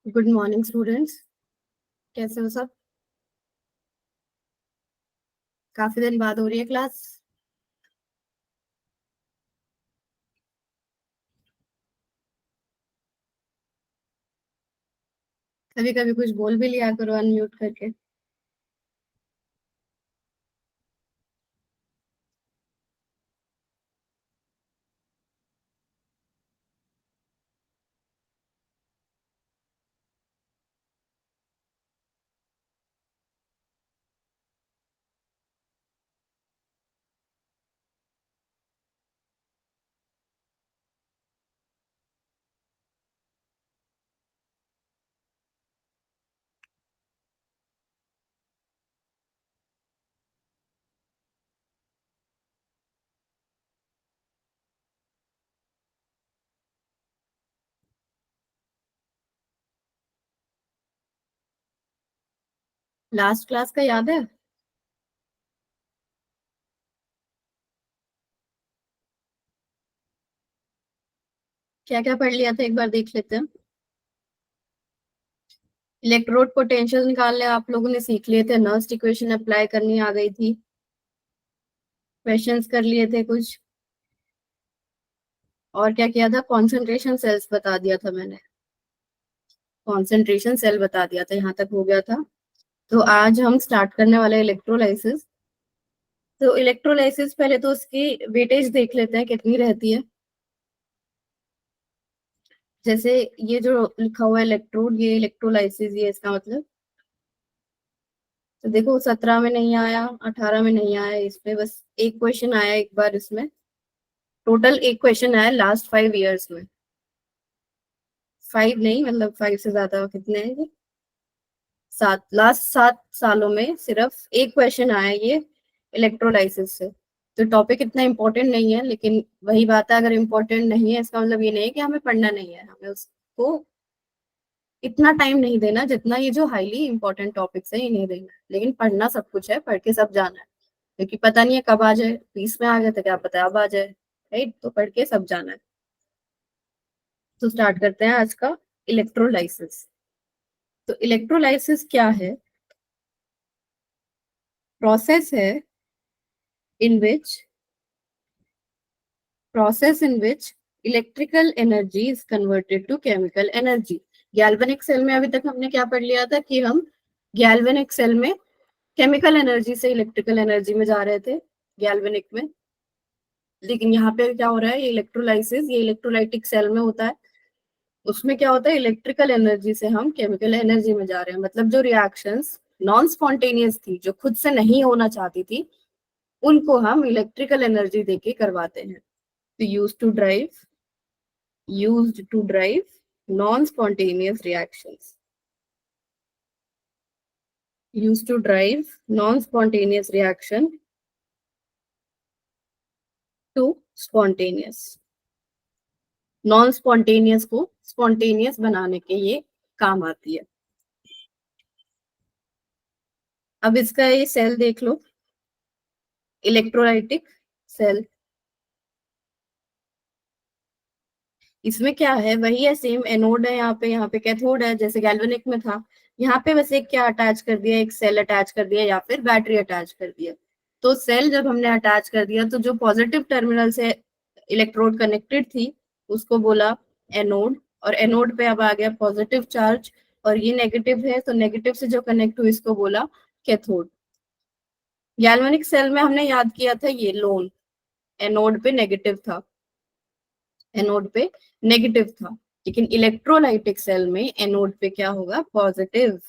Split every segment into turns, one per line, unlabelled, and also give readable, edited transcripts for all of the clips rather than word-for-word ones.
Good morning students. कैसे हो सब? काफी दिन बाद हो रही है क्लास। कभी कभी कुछ बोल भी लिया करो अनम्यूट करके। लास्ट क्लास का याद है? क्या क्या पढ़ लिया था, एक बार देख लेते हैं। इलेक्ट्रोड पोटेंशियल निकालने आप लोगों ने सीख लिए थे, नर्स्ट इक्वेशन अप्लाई करनी आ गई थी, क्वेश्चंस कर लिए थे कुछ। और क्या किया था? कॉन्सेंट्रेशन सेल्स बता दिया था मैंने। कॉन्सेंट्रेशन सेल बता दिया था, यहाँ तक हो गया था। तो आज हम स्टार्ट करने वाले इलेक्ट्रोलाइसिस। तो इलेक्ट्रोलाइसिस पहले तो उसकी वेटेज देख लेते हैं कितनी रहती है। जैसे ये जो लिखा हुआ है इलेक्ट्रोड, ये इलेक्ट्रोलाइसिस, ये इसका मतलब। तो देखो 17 में नहीं आया, 18 में नहीं आया, इस पे बस एक क्वेश्चन आया एक बार इसमें। टोटल एक क्वेश्चन आया लास्ट 5 इयर्स में। 5 नहीं, मतलब 5 से ज्यादा कितने हैं ये? 7, लास्ट 7 सालों में सिर्फ एक क्वेश्चन आया ये इलेक्ट्रोलाइसिस से। तो टॉपिक इतना इम्पोर्टेंट नहीं है, लेकिन वही बात है, अगर इम्पोर्टेंट नहीं है इसका मतलब ये नहीं है कि हमें पढ़ना नहीं है। हमें उसको इतना टाइम नहीं देना जितना ये जो हाईली इंपॉर्टेंट टॉपिक्स है इन्हें देना है। लेकिन पढ़ना सब कुछ है, पढ़ के सब जाना है, क्योंकि पता नहीं है कब आ जाए। 20 में आ गए तो क्या पता अब आ जाए। राइट, तो पढ़ के सब जाना है। तो स्टार्ट करते हैं आज का इलेक्ट्रोलाइसिस। तो इलेक्ट्रोलाइसिस क्या है? प्रोसेस है in which process in which electrical energy is converted to chemical energy. Galvanic cell में अभी तक हमने क्या पढ़ लिया था कि हम गैल्वेनिक सेल में केमिकल एनर्जी से इलेक्ट्रिकल एनर्जी में जा रहे थे, गैल्वेनिक में। लेकिन यहाँ पे क्या हो रहा है, ये इलेक्ट्रोलाइसिस, ये इलेक्ट्रोलाइटिक सेल में होता है। उसमें क्या होता है, इलेक्ट्रिकल एनर्जी से हम केमिकल एनर्जी में जा रहे हैं। मतलब जो रिएक्शंस नॉन स्पॉन्टेनियस थी, जो खुद से नहीं होना चाहती थी, उनको हम इलेक्ट्रिकल एनर्जी देके करवाते हैं। तो used to drive non spontaneous reactions, used to drive non-spontaneous reaction to spontaneous। Non spontaneous को स्पॉन्टेनियस बनाने के ये काम आती है। अब इसका ये सेल देख लो, इलेक्ट्रोलाइटिक सेल। इसमें क्या है, वही है, सेम एनोड है यहाँ पे कैथोड है, जैसे गैल्वेनिक में था। यहाँ पे बस एक क्या अटैच कर दिया, एक सेल अटैच कर दिया या फिर बैटरी अटैच कर दिया। तो सेल जब हमने अटैच कर दिया तो जो पॉजिटिव टर्मिनल से इलेक्ट्रोड कनेक्टेड थी उसको बोला एनोड, और एनोड पे अब आ गया पॉजिटिव चार्ज, और ये नेगेटिव है तो नेगेटिव से जो कनेक्ट हुई इसको बोला कैथोड। गैल्वेनिक सेल में हमने याद किया था ये लोन, एनोड पे नेगेटिव था, एनोड पे नेगेटिव था। लेकिन इलेक्ट्रोलाइटिक सेल में एनोड पे क्या होगा, पॉजिटिव,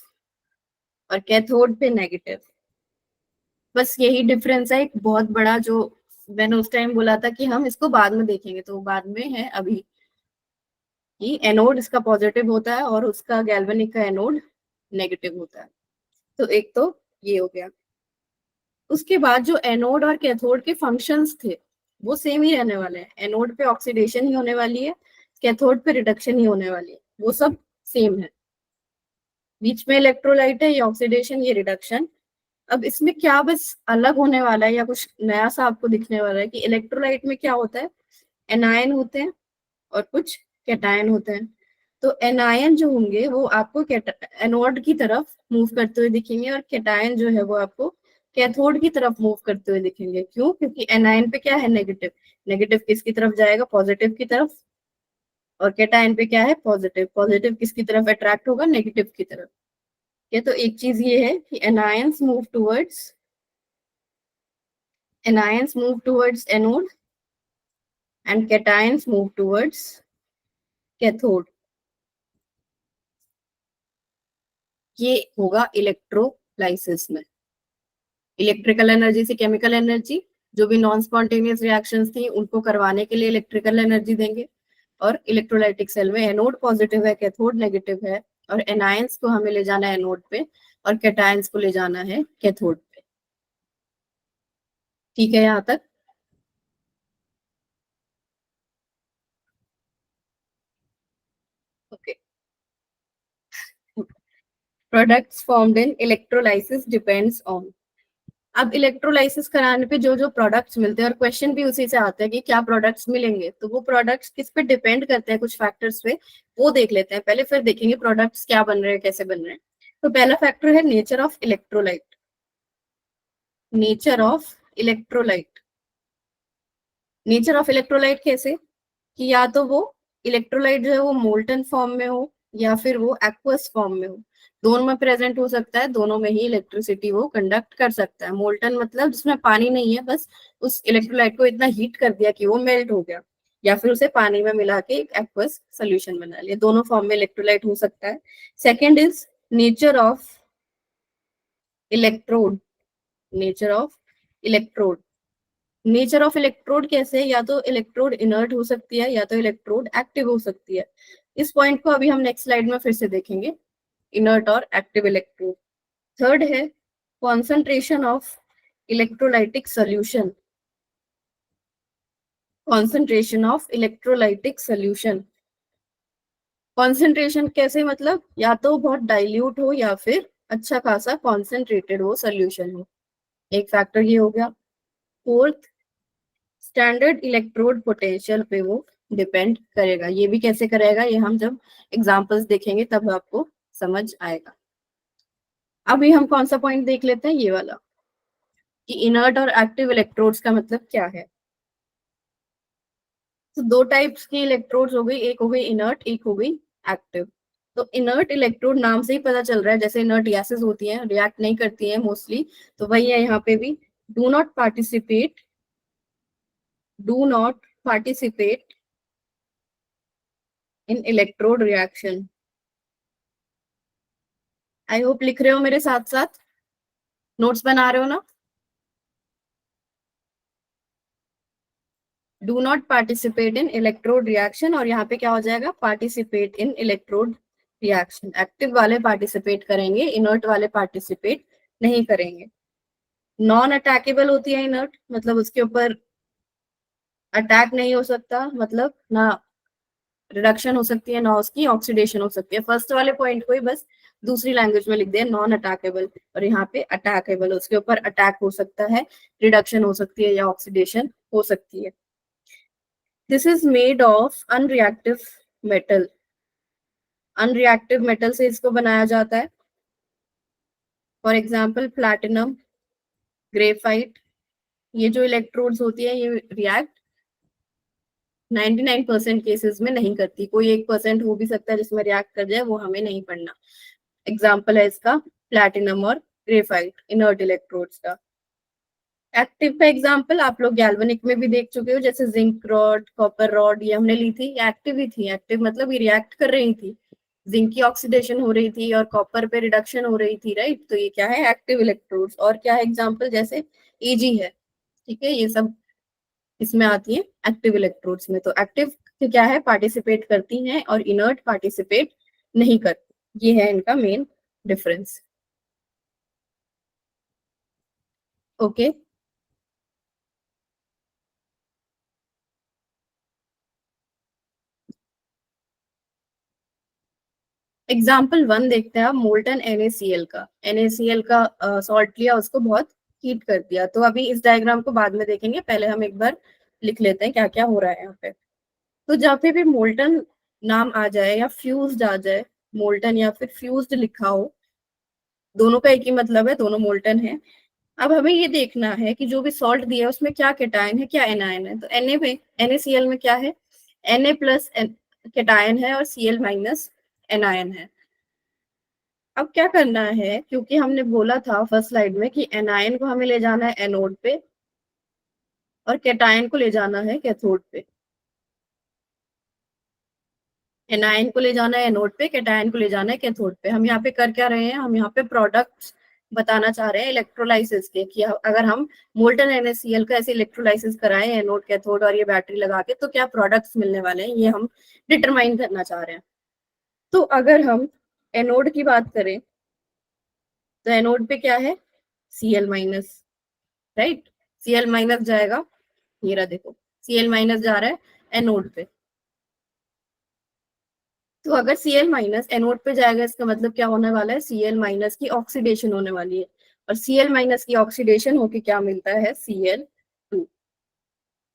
और कैथोड पे नेगेटिव। बस यही डिफरेंस है एक बहुत बड़ा, जो मैंने उस टाइम बोला था कि हम इसको बाद में देखेंगे, तो बाद में है अभी, कि एनोड इसका पॉजिटिव होता है और उसका गैल्वेनिक का एनोड नेगेटिव होता है। तो एक तो ये हो गया। उसके बाद जो एनोड और कैथोड के फंक्शंस थे वो सेम ही रहने वाले हैं। एनोड पे ऑक्सीडेशन ही होने वाली है, कैथोड पे रिडक्शन ही होने वाली है, वो सब सेम है। बीच में इलेक्ट्रोलाइट है, ये ऑक्सीडेशन ये रिडक्शन। अब इसमें क्या बस अलग होने वाला है या कुछ नया सा आपको दिखने वाला है कि इलेक्ट्रोलाइट में क्या होता है, एनायन होते हैं और कुछ कैटायन होते हैं। तो एनायन जो होंगे वो आपको एनोड की तरफ मूव करते हुए दिखेंगे, और कैटायन जो है वो आपको कैथोड की तरफ मूव करते हुए दिखेंगे। क्यों? क्योंकि एनायन पे क्या है, नेगेटिव। नेगेटिव किसकी तरफ जाएगा, पॉजिटिव की तरफ। और कैटायन पे क्या है, पॉजिटिव। पॉजिटिव किसकी तरफ अट्रैक्ट होगा, नेगेटिव की तरफ। ये तो एक चीज ये है कि anions move towards anode and cations move towards cathode. ये होगा इलेक्ट्रोलाइसिस में। इलेक्ट्रिकल एनर्जी से केमिकल एनर्जी, जो भी नॉन स्पॉन्टेनियस रिएक्शंस थी उनको करवाने के लिए इलेक्ट्रिकल एनर्जी देंगे। और इलेक्ट्रोलाइटिक सेल में एनोड पॉजिटिव है, कैथोड नेगेटिव है, और एनायंस को हमें ले जाना है एनोड पे, और कैटायंस को ले जाना है कैथोड पे। ठीक है यहाँ तक? Okay. Products formed in electrolysis depends on. अब इलेक्ट्रोलाइसिस कराने पे जो जो प्रोडक्ट्स मिलते हैं, और क्वेश्चन भी उसी से आता है कि क्या प्रोडक्ट्स मिलेंगे, तो वो प्रोडक्ट्स किस पे डिपेंड करते हैं, कुछ फैक्टर्स पे, वो देख लेते हैं पहले, फिर देखेंगे प्रोडक्ट्स क्या बन रहे हैं, कैसे बन रहे हैं। तो पहला फैक्टर है nature of electrolyte. Nature of electrolyte. Nature of electrolyte कैसे, कि या तो वो इलेक्ट्रोलाइट जो है वो मोल्टन फॉर्म में हो, या फिर वो एक्वस फॉर्म में हो। दोनों में प्रेजेंट हो सकता है, दोनों में ही इलेक्ट्रिसिटी वो कंडक्ट कर सकता है। मोल्टन मतलब जिसमें पानी नहीं है, बस उस इलेक्ट्रोलाइट को इतना हीट कर दिया कि वो मेल्ट हो गया, या फिर उसे पानी में मिला के एक एक्वस सोल्यूशन बना लिया। दोनों फॉर्म में इलेक्ट्रोलाइट हो सकता है। Second is nature of electrode. Nature of electrode. Nature of electrode कैसे, या तो इलेक्ट्रोड इनर्ट हो सकती है, या तो इलेक्ट्रोड एक्टिव हो सकती है। इस पॉइंट को अभी हम नेक्स्ट स्लाइड में फिर से देखेंगे, इनर्ट और एक्टिव इलेक्ट्रोड। थर्ड है concentration of electrolytic solution. Concentration of electrolytic solution. Concentration कैसे, मतलब या तो बहुत डाइल्यूट हो, या फिर अच्छा खासा कॉन्सेंट्रेटेड हो, सोल्यूशन हो। एक फैक्टर ये हो गया। फोर्थ, स्टैंडर्ड इलेक्ट्रोड पोटेंशियल पे वो डिपेंड करेगा। ये भी कैसे करेगा, ये हम जब एग्जांपल्स देखेंगे तब आपको समझ आएगा। अभी हम कौन सा पॉइंट देख लेते हैं, ये वाला, कि इनर्ट और एक्टिव इलेक्ट्रोड्स का मतलब क्या है। तो दो टाइप्स की इलेक्ट्रोड्स हो गई, एक हो गई इनर्ट, एक हो गई एक्टिव। तो इनर्ट इलेक्ट्रोड नाम से ही पता चल रहा है, जैसे इनर्ट गैसेस होती हैं, रिएक्ट नहीं करती हैं मोस्टली, तो वही है यहाँ पे भी। Do not participate, do not participate in electrode reaction. I hope लिख रहे हो मेरे साथ साथ, नोट्स बना रहे हो ना। Do not participate in electrode reaction, और यहाँ पे क्या हो जाएगा, participate in electrode reaction. Active वाले पार्टिसिपेट करेंगे, इनर्ट वाले पार्टिसिपेट नहीं करेंगे। नॉन अटैकेबल होती है इनर्ट, मतलब उसके ऊपर अटैक नहीं हो सकता, मतलब ना रिडक्शन हो सकती है, ना उसकी ऑक्सीडेशन हो सकती है। फर्स्ट वाले पॉइंट को ही बस दूसरी लैंग्वेज में लिख दिया, नॉन अटैकेबल, और यहाँ पे अटैकेबल, उसके ऊपर अटैक हो सकता है, रिडक्शन हो सकती है, या ऑक्सीडेशन हो सकती है। This is made of unreactive metal. Unreactive metal से इसको बनाया जाता है। For example platinum, graphite. ये जो इलेक्ट्रोड्स होती है ये रिएक्ट 99% केसेस में नहीं करती, कोई 1% हो भी सकता है जिसमें रिएक्ट कर जाए, वो हमें नहीं पढ़ना। एग्जाम्पल है इसका प्लैटिनम और ग्रेफाइट, इनर्ट इलेक्ट्रोड्स का। एक्टिव का एग्जाम्पल आप लोग गैल्वेनिक में भी देख चुके हो, जैसे जिंक रॉड, कॉपर रॉड, ये हमने ली थी, ये एक्टिव ही थी। एक्टिव मतलब ये रिएक्ट कर रही थी, जिंक की ऑक्सीडेशन हो रही थी और कॉपर पे रिडक्शन हो रही थी, राइट। तो ये क्या है, एक्टिव इलेक्ट्रोड्स। और क्या है एग्जाम्पल, जैसे एजी है, ठीक है, ये सब इसमें आती है एक्टिव इलेक्ट्रोड्स में। तो एक्टिव क्या है, पार्टिसिपेट करती हैं, और इनर्ट पार्टिसिपेट नहीं करती। ये है इनका main difference. Okay. Example one देखते हैं आप, मोल्टन NaCl का। NaCl का सॉल्ट लिया, उसको बहुत हीट कर दिया। तो अभी इस डायग्राम को बाद में देखेंगे, पहले हम एक बार लिख लेते हैं क्या क्या हो रहा है यहाँ पे। तो जहाँ पे भी मोल्टन नाम आ जाए या फ्यूज्ड आ जाए, मोल्टन या फिर फ्यूज्ड लिखा हो, दोनों का एक ही मतलब है, दोनों मोल्टन है। अब हमें ये देखना है कि जो भी सॉल्ट दिया है उसमें क्या केटायन है क्या एनायन है। तो Na में, NaCl में क्या है, Na प्लस केटायन है और Cl माइनस एनायन है। अब क्या करना है, क्योंकि हमने बोला था फर्स्ट स्लाइड में कि एनायन को हमें ले जाना है एनोड पे और केटायन को ले जाना है कैथोड पे। एनायन को ले जाना है एनोड पे, केटायन को ले जाना है कैथोड पे। हम यहाँ पे कर क्या रहे हैं, हम यहाँ पे प्रोडक्ट्स बताना चाह रहे हैं इलेक्ट्रोलाइसिस के, कि अगर हम मोल्टन NaCl का ऐसे इलेक्ट्रोलाइसिस कराएं एनोड कैथोड और ये बैटरी लगा के, तो क्या प्रोडक्ट्स मिलने वाले हैं, ये हम डिटरमाइन करना चाह रहे हैं। तो अगर हम एनोड की बात करें तो एनोड पे क्या है, Cl minus, right. Cl minus जाएगा, ये रहा देखो, Cl माइनस जा रहा है एनोड पे। तो अगर Cl माइनस एनोड पे जाएगा, इसका मतलब क्या होने वाला है, Cl माइनस की ऑक्सीडेशन होने वाली है। और Cl माइनस की ऑक्सीडेशन होके क्या मिलता है, Cl2।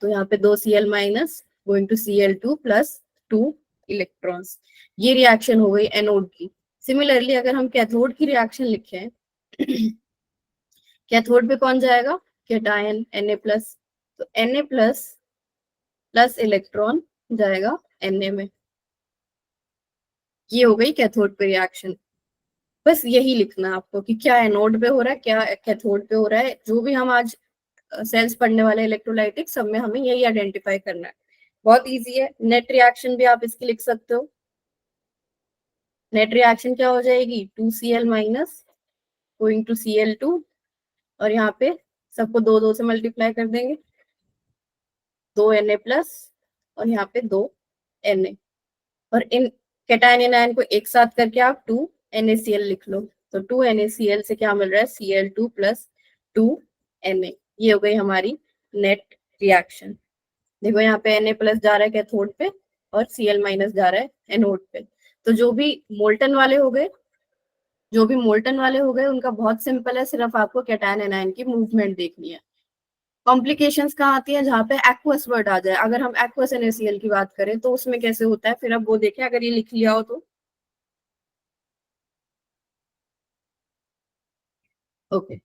तो यहाँ पे दो Cl minus going to Cl2 plus 2 electrons. ये रिएक्शन हो गई एनोड की। सिमिलरली अगर हम कैथोड की रिएक्शन लिखें, कैथोड पे कौन जाएगा, केटायन Na प्लस। तो Na प्लस प्लस इलेक्ट्रॉन जाएगा Na में। ये हो गई कैथोड पे रिएक्शन। बस यही लिखना है आपको कि क्या एनोड पे हो रहा है क्या कैथोड पे हो रहा है। जो भी हम आज सेल्स पढ़ने वाले इलेक्ट्रोलाइटिक, सब में हमें यही आइडेंटिफाई करना है। बहुत इजी है। नेट रिएक्शन भी आप इसकी लिख सकते हो। नेट रिएक्शन क्या हो जाएगी, 2Cl minus going to Cl2, और यहाँ पे सबको दो दो से मल्टीप्लाई कर देंगे, 2Na प्लस और यहाँ पे 2Na। और इन कैटायन एनायन को एक साथ करके आप 2NaCl लिख लो। तो 2NaCl से क्या मिल रहा है, Cl2 प्लस 2Na। ये हो गई हमारी नेट रिएक्शन। देखो यहाँ पे Na प्लस जा रहा है कैथोड पे और Cl माइनस जा रहा है एनोड पे। तो जो भी मोल्टन वाले हो गए उनका बहुत सिंपल है, सिर्फ आपको कैटायन एनायन की मूवमेंट देखनी है। कॉम्प्लिकेशंस कहाँ आती है, जहाँ पे एक्वस वर्ड आ जाए। अगर हम एक्वस NaCl की बात करें तो उसमें कैसे होता है, फिर अब वो देखें, अगर ये लिख लिया हो तो। ओके,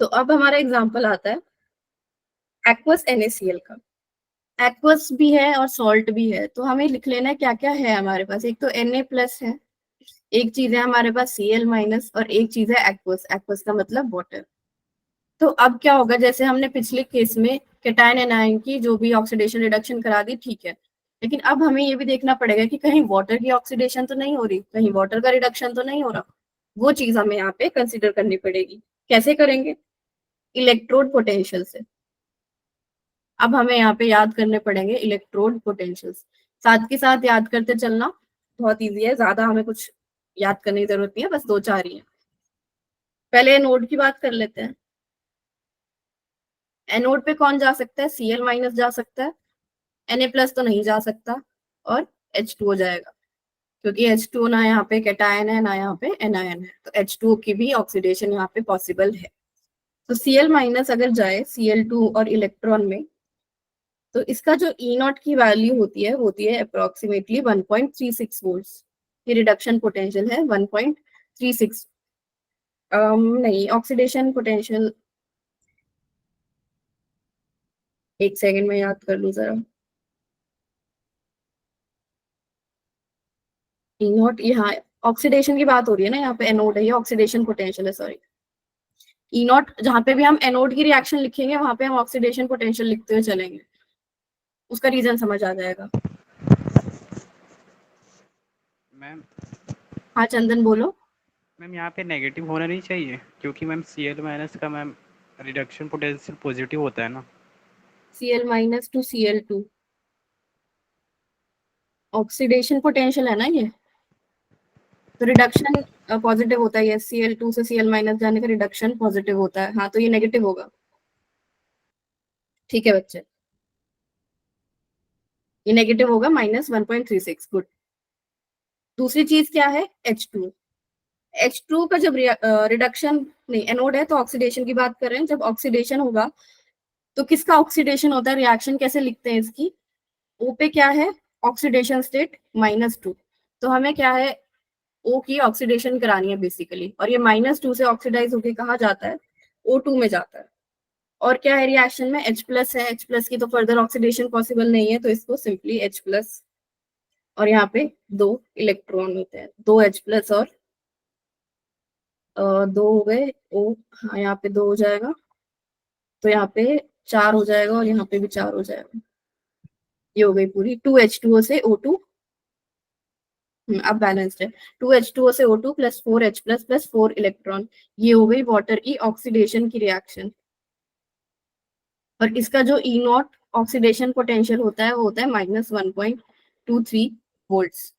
तो अब हमारा एग्जांपल आता है एक्वस NaCl का। एक्वस भी है और सॉल्ट भी है, तो हमें लिख लेना है क्या क्या है हमारे पास। एक तो Na प्लस है, एक चीज है हमारे पास Cl माइनस, और एक चीज है एक्वस। एक्वस का मतलब वाटर। तो अब क्या होगा, जैसे हमने पिछले केस में कैटायन एनायन की जो भी ऑक्सीडेशन रिडक्शन करा दी, ठीक है। लेकिन अब हमें ये भी देखना पड़ेगा कि कहीं वाटर की ऑक्सीडेशन तो नहीं हो रही, कहीं वाटर का रिडक्शन तो नहीं हो रहा। वो चीज हमें यहाँ पे कंसिडर करनी पड़ेगी। कैसे करेंगे, इलेक्ट्रोड पोटेंशियल से। अब हमें यहाँ पे याद करने पड़ेंगे इलेक्ट्रोड पोटेंशियल्स। साथ के साथ याद करते चलना, बहुत इजी है, ज्यादा हमें कुछ याद करने की जरूरत नहीं है, बस दो चार ही है। पहले नोड की बात कर लेते हैं। एनोड पे कौन जा सकता है, Cl माइनस जा सकता है, Na प्लस तो नहीं जा सकता, और H2O जाएगा, क्योंकि H2O ना यहाँ पे कैटायन है ना यहाँ पे एनायन है, तो H2O की भी ऑक्सीडेशन यहाँ पे पॉसिबल है। तो Cl माइनस अगर जाए Cl2 और इलेक्ट्रॉन में, तो इसका जो ई नॉट की वैल्यू होती है अप्रोक्सीमेटली 1.36 वोल्ट्स। ये रिडक्शन पोटेंशियल है 1.36। नहीं, ऑक्सीडेशन पोटेंशियल, एक सेकंड में याद कर लूँ जरा। ई नॉट, यहाँ ऑक्सीडेशन की बात हो रही है ना, यहाँ पे एनोड है, ये ऑक्सीडेशन पोटेंशियल है, सॉरी। ई नॉट जहाँ पे भी हम एनोड की रिएक्शन लिखेंगे वहां पे हम ऑक्सीडेशन पोटेंशियल लिखते हुए चलेंगे, उसका रीजन समझ आ जाएगा।
मैम
हाँ चंदन बोलो।
मैम यहाँ पे नेगेटिव होना नहीं चाहिए, क्योंकि मैम Cl माइनस का मैम रिडक्शन पोटेंशियल पॉजिटिव होता है ना।
Cl minus two Cl2, oxidation potential है ना ये, तो रिडक्शन पॉजिटिव होता है। ये Cl2 से Cl माइनस जाने का रिडक्शन पॉजिटिव होता है, हाँ, तो ये नेगेटिव होगा। ठीक है बच्चे, ये नेगेटिव होगा, -1.36, गुड। दूसरी चीज क्या है, H2। H2 का जब रिडक्शन, नहीं एनोड है तो ऑक्सीडेशन की बात कर रहे हैं, जब ऑक्सीडेशन होगा तो किसका ऑक्सीडेशन होता है, रिएक्शन कैसे लिखते हैं इसकी, O पे क्या है, ऑक्सीडेशन स्टेट -2, तो हमें क्या है, O की ऑक्सीडेशन करानी है बेसिकली, और ये -2 से ऑक्सीडाइज होके कहाँ जाता है, O2 में जाता है। और क्या है रिएक्शन में, H+ है, H+ की तो फर्दर ऑक्सीडेशन पॉसिबल नहीं है, तो इसको सिंपली H+, और यहाँ पे 2 इलेक्ट्रॉन होते हैं, 2 H+ और 2 हो गए O, हाँ यहाँ पे 2 हो जाएगा, तो यहाँ पे 4 हो जाएगा, और यहाँ पे भी 4 हो जाएगा। ये हो गई पूरी 2H2O से O2, अब बैलेंस्ड है, 2H2O से O2 plus 4H+ plus 4 electron. ये हो गई वाटर की ऑक्सीडेशन की रिएक्शन। और इसका जो E0 ऑक्सीडेशन पोटेंशियल होता है वो होता है -1.23 वोल्ट्स।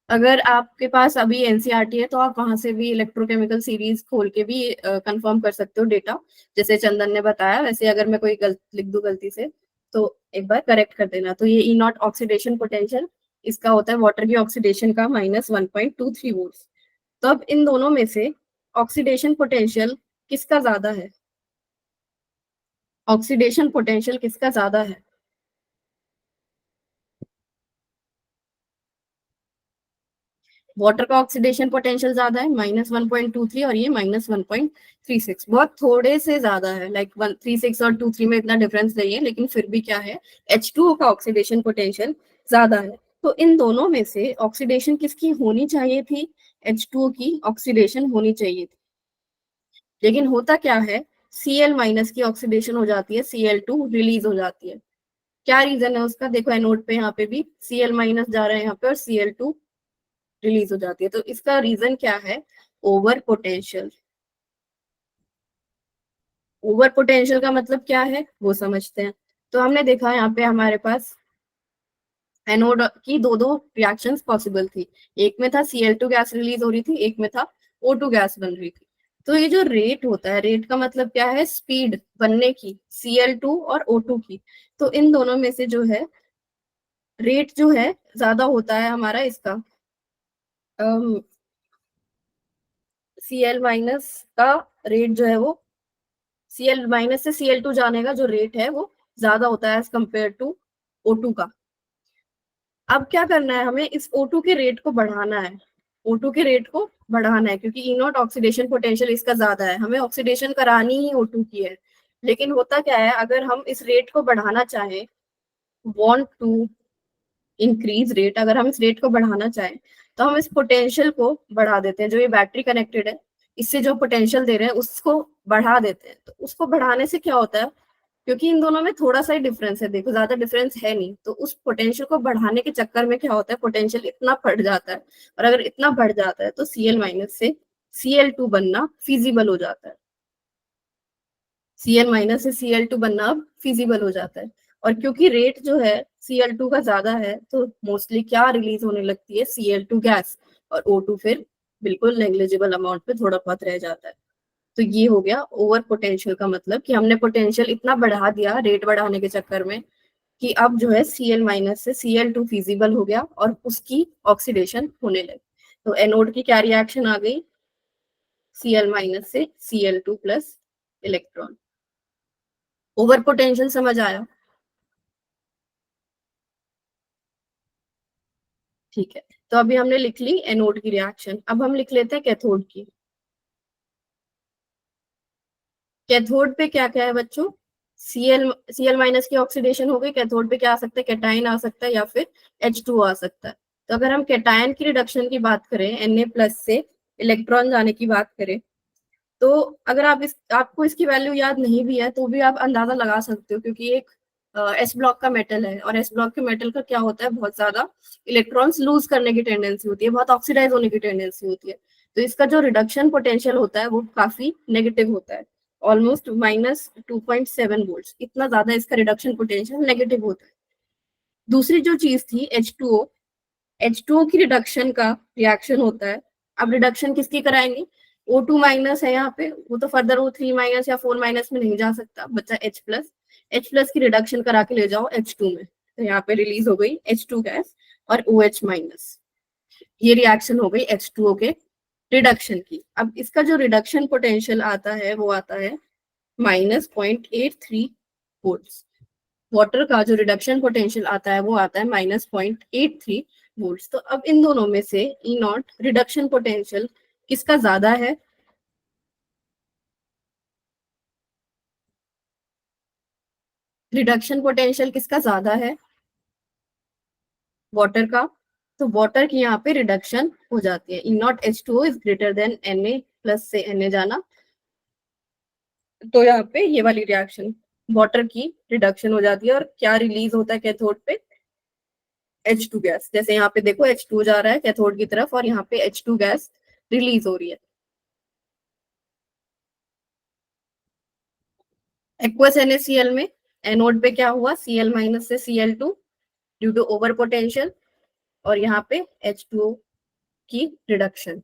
अगर आपके पास अभी एनसीईआरटी है तो आप वहां से भी इलेक्ट्रोकेमिकल सीरीज खोल के भी कंफर्म कर सकते हो डेटा, जैसे चंदन ने बताया। वैसे अगर मैं कोई लिख दूं गलती से तो एक बार करेक्ट कर देना। तो ये E0 ऑक्सीडेशन पोटेंशियल इसका होता है वाटर की ऑक्सीडेशन का -1.23 वोल्ट। तो अब इन दोनों में से ऑक्सीडेशन पोटेंशियल किसका ज्यादा है, ऑक्सीडेशन पोटेंशियल किसका ज्यादा है? वाटर का ऑक्सीडेशन पोटेंशियल ज्यादा है -1.23, और ये -1.36, बहुत थोड़े से ज्यादा है, लाइक 136 और 23 में इतना डिफरेंस नहीं है, लेकिन फिर भी क्या है, H2O का ऑक्सीडेशन पोटेंशियल ज्यादा है। तो इन दोनों में से ऑक्सीडेशन किसकी होनी चाहिए थी, H2O की ऑक्सीडेशन होनी चाहिए थी। लेकिन होता क्या है, Cl- की ऑक्सीडेशन हो जाती है, Cl2 रिलीज हो जाती है। क्या रीजन है उसका, देखो एनोड पे यहाँ पे भी Cl- जा रहा है यहाँ पे, और Cl2 रिलीज हो जाती है। तो इसका रीजन क्या है, ओवर पोटेंशियल। ओवर पोटेंशियल का मतलब क्या है वो समझते हैं। तो हमने देखा यहाँ पे हमारे पास एनोड की दो दो रिएक्शंस पॉसिबल थी, एक में था Cl2 गैस रिलीज हो रही थी, एक में था O2 गैस बन रही थी। तो ये जो रेट होता है, रेट का मतलब क्या है, स्पीड बनने की, Cl2 और O2 की। तो इन दोनों में से जो है रेट जो है ज्यादा होता है हमारा इसका, Cl- का रेट जो है वो, Cl- से Cl2 जाने का जो रेट है वो ज्यादा होता है एज कम्पेयर टू O2 का। अब क्या करना है, हमें इस O2 के रेट को बढ़ाना है, O2 के रेट को बढ़ाना है, क्योंकि E0 ऑक्सीडेशन पोटेंशियल इसका ज्यादा है, हमें ऑक्सीडेशन करानी ही O2 की है। लेकिन होता क्या है, अगर हम इस रेट को बढ़ाना चाहें, वांट टू इंक्रीज रेट, अगर हम इस रेट को बढ़ाना चाहें तो हम इस पोटेंशियल को बढ़ा देते हैं, जो ये बैटरी कनेक्टेड है इससे जो पोटेंशियल दे रहे हैं उसको बढ़ा देते हैं। तो उसको बढ़ाने से क्या होता है, क्योंकि इन दोनों में थोड़ा सा ही डिफरेंस है, देखो ज्यादा डिफरेंस है नहीं, तो उस पोटेंशियल को बढ़ाने के चक्कर में क्या होता है, पोटेंशियल इतना बढ़ जाता है, और अगर इतना बढ़ जाता है तो Cl- से Cl2 बनना फिजिबल हो जाता है, Cl- से Cl2 बनना अब फिजिबल हो जाता है। और क्योंकि रेट जो है Cl2 का ज्यादा है तो मोस्टली क्या रिलीज होने लगती है, Cl2 गैस, और O2 फिर बिल्कुल नेग्लिजिबल अमाउंट पे थोड़ा बहुत रह जाता है। तो ये हो गया ओवर पोटेंशियल का मतलब, कि हमने पोटेंशियल इतना बढ़ा दिया रेट बढ़ाने के चक्कर में कि अब जो है Cl- से Cl2 फिजिबल हो गया और उसकी ऑक्सीडेशन होने लगी। तो एनोड की क्या रिएक्शन आ गई, Cl- से Cl2 plus electron. Over potential समझ आया, ठीक है। तो अभी हमने लिख ली एनोड की रिएक्शन, अब हम लिख लेते हैं कैथोड की। कैथोड पे क्या क्या है बच्चों, Cl- की ऑक्सीडेशन हो गई, कैथोड पे क्या आ सकता है, कैटायन आ सकता है या फिर H2 आ सकता है। तो अगर हम कैटायन की रिडक्शन की बात करें, Na+ से इलेक्ट्रॉन जाने की बात करें, तो अगर आपको इसकी वैल्यू याद नहीं भी है तो भी आप अंदाजा लगा सकते हो, क्योंकि एक एस ब्लॉक का मेटल है, और एस ब्लॉक के मेटल का क्या होता है, बहुत ज्यादा इलेक्ट्रॉन्स लूज करने की टेंडेंसी होती है, बहुत ऑक्सीडाइज होने की टेंडेंसी होती है। तो इसका जो रिडक्शन पोटेंशियल होता है वो काफी नेगेटिव होता है, ऑलमोस्ट -2.7 वोल्ट, इतना ज्यादा इसका रिडक्शन पोटेंशियल नेगेटिव होता है। दूसरी जो चीज थी H2O की रिडक्शन का रिएक्शन होता है। अब रिडक्शन किसकी कराएंगे, O2- है यहाँ पे, वो तो फर्दर O3- या 4- में नहीं जा सकता, बच्चा H+ की रिडक्शन करा के ले जाओ H2 में, तो यहाँ पे रिलीज हो गई H2 गैस और OH-। ये रिएक्शन हो गई H2O के रिडक्शन की। अब इसका जो रिडक्शन पोटेंशियल आता है वो आता है -0.83 वोल्ट। वाटर का जो रिडक्शन पोटेंशियल आता है वो आता है -0.83 वोल्ट। तो अब इन दोनों में से ई नॉट रिडक्शन पोटेंशियल किसका ज्यादा है? रिडक्शन पोटेंशियल किसका ज्यादा है? वाटर का। तो वाटर की यहाँ पे रिडक्शन हो जाती है। E naught H2O is greater than Na, plus से Na जाना, तो यहाँ पे ये वाली रिएक्शन वाटर की रिडक्शन हो जाती है। और क्या रिलीज होता है कैथोड पे? H2 gas. जैसे यहाँ पे देखो H2 जा रहा है कैथोड की तरफ और यहाँ पे H2 गैस रिलीज हो रही है। एक्वस NaCl में एनोड पे क्या हुआ? Cl- से Cl2 due to over potential, और यहाँ पे H2O की रिडक्शन।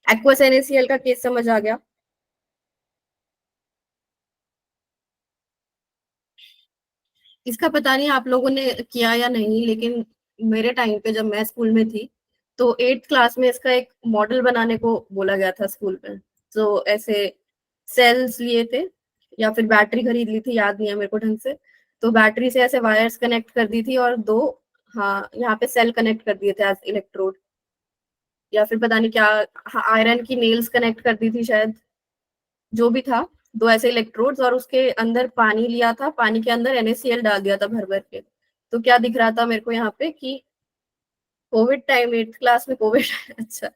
एक्वस NaCl का केस समझ आ गया? इसका पता नहीं आप लोगों ने किया या नहीं, लेकिन मेरे टाइम पे जब मैं स्कूल में थी तो 8th क्लास में इसका एक मॉडल बनाने को बोला गया था स्कूल में। तो ऐसे सेल्स लिए थे या फिर बैटरी खरीद ली थी, याद नहीं है मेरे को ढंग से। तो बैटरी से ऐसे वायर्स कनेक्ट कर दी थी और दो, हाँ, यहाँ पे सेल कनेक्ट कर दिए थे एज इलेक्ट्रोड, या फिर पता नहीं क्या, हाँ, आयरन की नेल्स कनेक्ट कर दी थी शायद, जो भी था। दो ऐसे इलेक्ट्रोड्स और उसके अंदर पानी लिया था, पानी के अंदर NaCl डाल दिया था भर भर के। तो क्या दिख रहा था मेरे को यहाँ पे कि कोविड टाइम, 8th क्लास में कोविड अच्छा।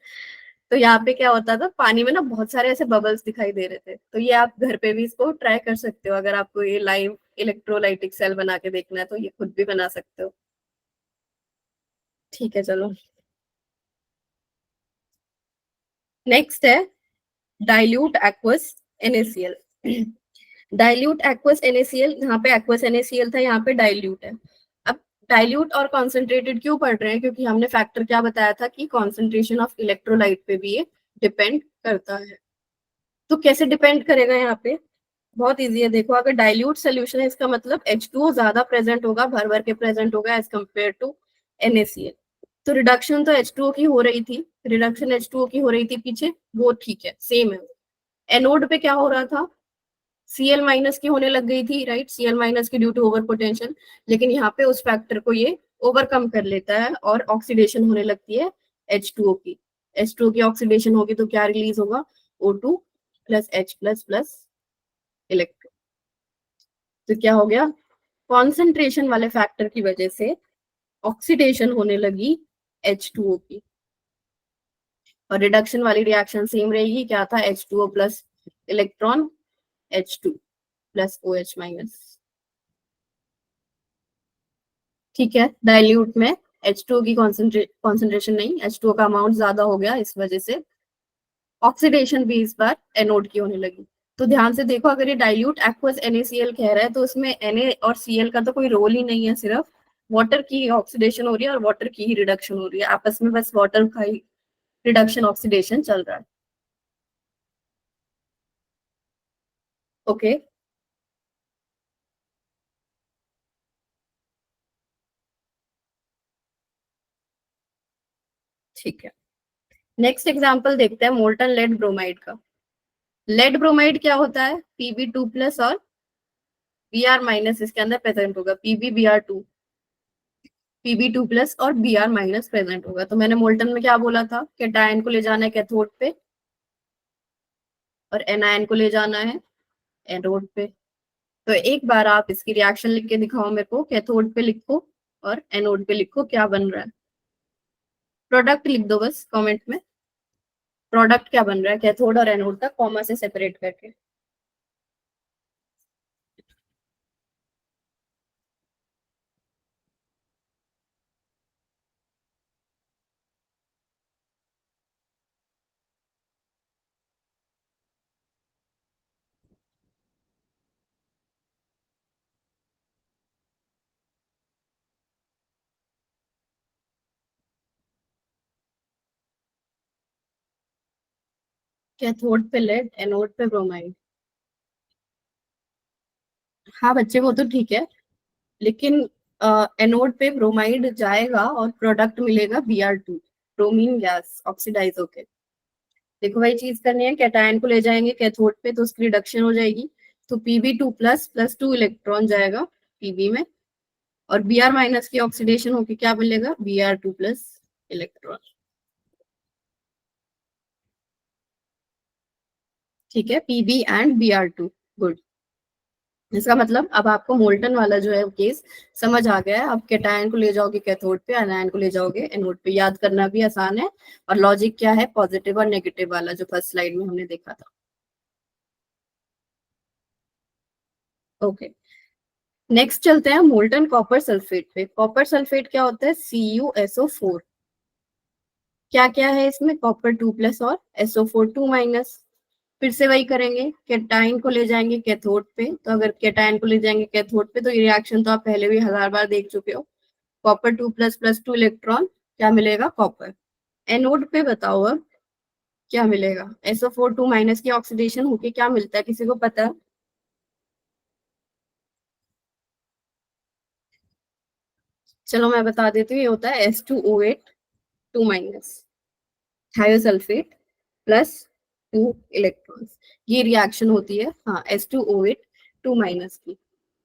तो यहाँ पे क्या होता था, पानी में ना बहुत सारे ऐसे बबल्स दिखाई दे रहे थे। तो ये आप घर पे भी इसको ट्राई कर सकते हो, अगर आपको ये लाइव इलेक्ट्रोलाइटिक सेल बना के देखना है तो ये खुद भी बना सकते हो। ठीक है, चलो। नेक्स्ट है dilute aqueous NaCl। Dilute aqueous NaCl, यहाँ पे एक्वस NaCl था, यहाँ पे डाइल्यूट है। अब डाइल्यूट और कॉन्सेंट्रेटेड क्यों पढ़ रहे हैं? क्योंकि हमने फैक्टर क्या बताया था कि कॉन्सेंट्रेशन ऑफ इलेक्ट्रोलाइट पे भी ये डिपेंड करता है। तो कैसे डिपेंड करेगा यहाँ पे? बहुत इजी है, देखो, अगर डाइल्यूट सोल्यूशन है इसका मतलब H2O ज्यादा प्रेजेंट होगा, भर भर के प्रेजेंट होगा एज कम्पेयर टू NaCl। तो रिडक्शन तो H2O की हो रही थी, रिडक्शन H2O की हो रही थी पीछे, वो ठीक है, सेम है। एनोड पे क्या हो रहा था? Cl- की होने लग गई थी, राइट? Cl- की ड्यू टू ओवर पोटेंशियल। लेकिन यहाँ पे उस फैक्टर को ये ओवरकम कर लेता है और ऑक्सीडेशन होने लगती है H2O की। H2O की ऑक्सीडेशन होगी तो क्या रिलीज होगा? O2 plus H plus plus electron. तो क्या हो गया? कॉन्सेंट्रेशन वाले फैक्टर की वजह से ऑक्सीडेशन होने लगी H2O की, और रिडक्शन वाली रिएक्शन सेम रहेगी। क्या था? H2O plus electron H2 plus OH-। ठीक है, डाइल्यूट में H2O की कॉन्सेंट्रेशन नहीं, H2O का अमाउंट ज्यादा हो गया, इस वजह से ऑक्सीडेशन भी इस बार एनोड की होने लगी। तो ध्यान से देखो, अगर ये डाइल्यूट एक्वस NaCl कह रहा है तो उसमें Na और Cl का तो कोई रोल ही नहीं है, सिर्फ वाटर की ऑक्सीडेशन हो रही है और वाटर की ही रिडक्शन हो रही है, आपस में बस वाटर का ही रिडक्शन ऑक्सीडेशन चल रहा है। ओके, ठीक है। नेक्स्ट एग्जांपल देखते हैं मोल्टन लेड ब्रोमाइड का। लेड ब्रोमाइड क्या होता है? Pb2 प्लस और Br- इसके अंदर प्रेजेंट होगा, PbBr2, Pb2 प्लस और Br- प्रेजेंट होगा। तो मैंने मोल्टन में क्या बोला था? कैटायन को ले जाना है कैथोड पे और एनायन को ले जाना है एनोड पे। तो एक बार आप इसकी रिएक्शन लिख के दिखाओ मेरे को, कैथोड पे लिखो और एनोड पे लिखो क्या बन रहा है। प्रोडक्ट लिख दो बस कमेंट में, प्रोडक्ट क्या बन रहा है कैथोड और एनोड का, कॉमा से सेपरेट करके। कैथोड पे लेड, एनोड पे ब्रोमाइड। हाँ बच्चे, वो तो ठीक है, लेकिन एनोड पे ब्रोमाइड जाएगा और प्रोडक्ट मिलेगा Br2, ब्रोमीन गैस ऑक्सीडाइज होके। देखो वही चीज करनी है, कैटायन को ले जाएंगे कैथोड पे तो उसकी रिडक्शन हो जाएगी। तो Pb2 प्लस प्लस 2 इलेक्ट्रॉन जाएगा पीबी में, और Br माइनस की ऑक्सीडेशन होके क्या मिलेगा, Br2 प्लस इलेक्ट्रॉन। ठीक है, Pb एंड Br2, गुड। इसका मतलब अब आपको मोल्टन वाला जो है केस समझ आ गया है। आप कैटायन को ले जाओगे कैथोड पे, एनायन को ले जाओगे एनोड पे। याद करना भी आसान है, और लॉजिक क्या है, पॉजिटिव और नेगेटिव वाला जो फर्स्ट स्लाइड में हमने देखा था। ओके, नेक्स्ट चलते हैं मोल्टन कॉपर सल्फेट पे। कॉपर सल्फेट क्या होता है, CuSO4। क्या क्या है इसमें, कॉपर 2 प्लस और SO4 2 माइनस। फिर से वही करेंगे, कैटायन को ले जाएंगे कैथोड पे। तो अगर कैटायन को ले जाएंगे कैथोड पे तो ये रिएक्शन तो आप पहले भी 1000 बार देख चुके हो। कॉपर 2 प्लस प्लस 2 इलेक्ट्रॉन, क्या मिलेगा, कॉपर। एनोड पे बताओ अब क्या मिलेगा, SO4 2 माइनस की ऑक्सीडेशन होके क्या मिलता है, किसी को पता है? चलो मैं बता देती हूँ, ये होता है S2O8 2 minus, thiosulphate plus 2 electrons. ये रिएक्शन होती है, हाँ, S2O8 2 माइनस की।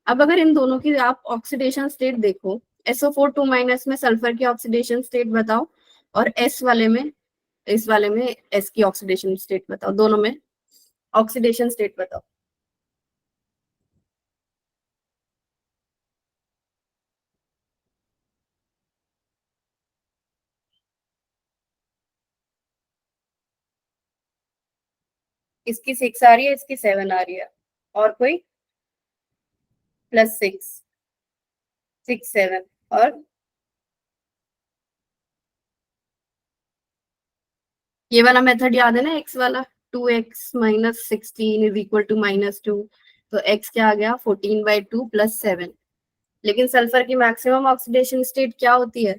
अब अगर इन दोनों की आप ऑक्सीडेशन स्टेट देखो, SO4 2 माइनस में सल्फर की ऑक्सीडेशन स्टेट बताओ, और इस वाले में S की ऑक्सीडेशन स्टेट बताओ, दोनों में ऑक्सीडेशन स्टेट बताओ। इसकी 6 आ रही है, इसकी 7 आ रही है, और कोई, +6, 6 7, और ये वाला मेथड याद है ना, एक्स वाला, 2x - 16 = -2। तो x क्या आ गया, 14/2 + 7। लेकिन सल्फर की मैक्सिमम ऑक्सीडेशन स्टेट क्या होती है,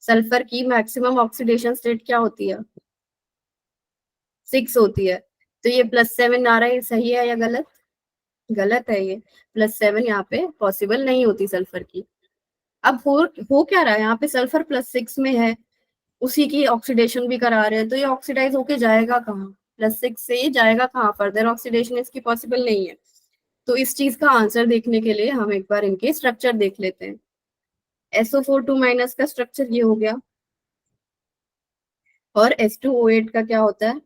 सल्फर की मैक्सिमम ऑक्सीडेशन स्टेट क्या होती है, 6 होती है। तो ये +7 आ रहा है, ये सही है या गलत, गलत है। ये +7 यहाँ पे पॉसिबल नहीं होती सल्फर की। अब हो क्या रहा है यहाँ पे, सल्फर +6 में है, उसी की ऑक्सीडेशन भी करा रहे हैं, तो ये ऑक्सीडाइज होके जाएगा कहाँ, +6 से ये जाएगा कहाँ, फर्दर ऑक्सीडेशन इसकी पॉसिबल नहीं है। तो इस चीज का आंसर देखने के लिए हम एक बार इनके स्ट्रक्चर देख लेते हैं। SO4 2 माइनस का स्ट्रक्चर ये हो गया, और H2O8 का क्या होता है,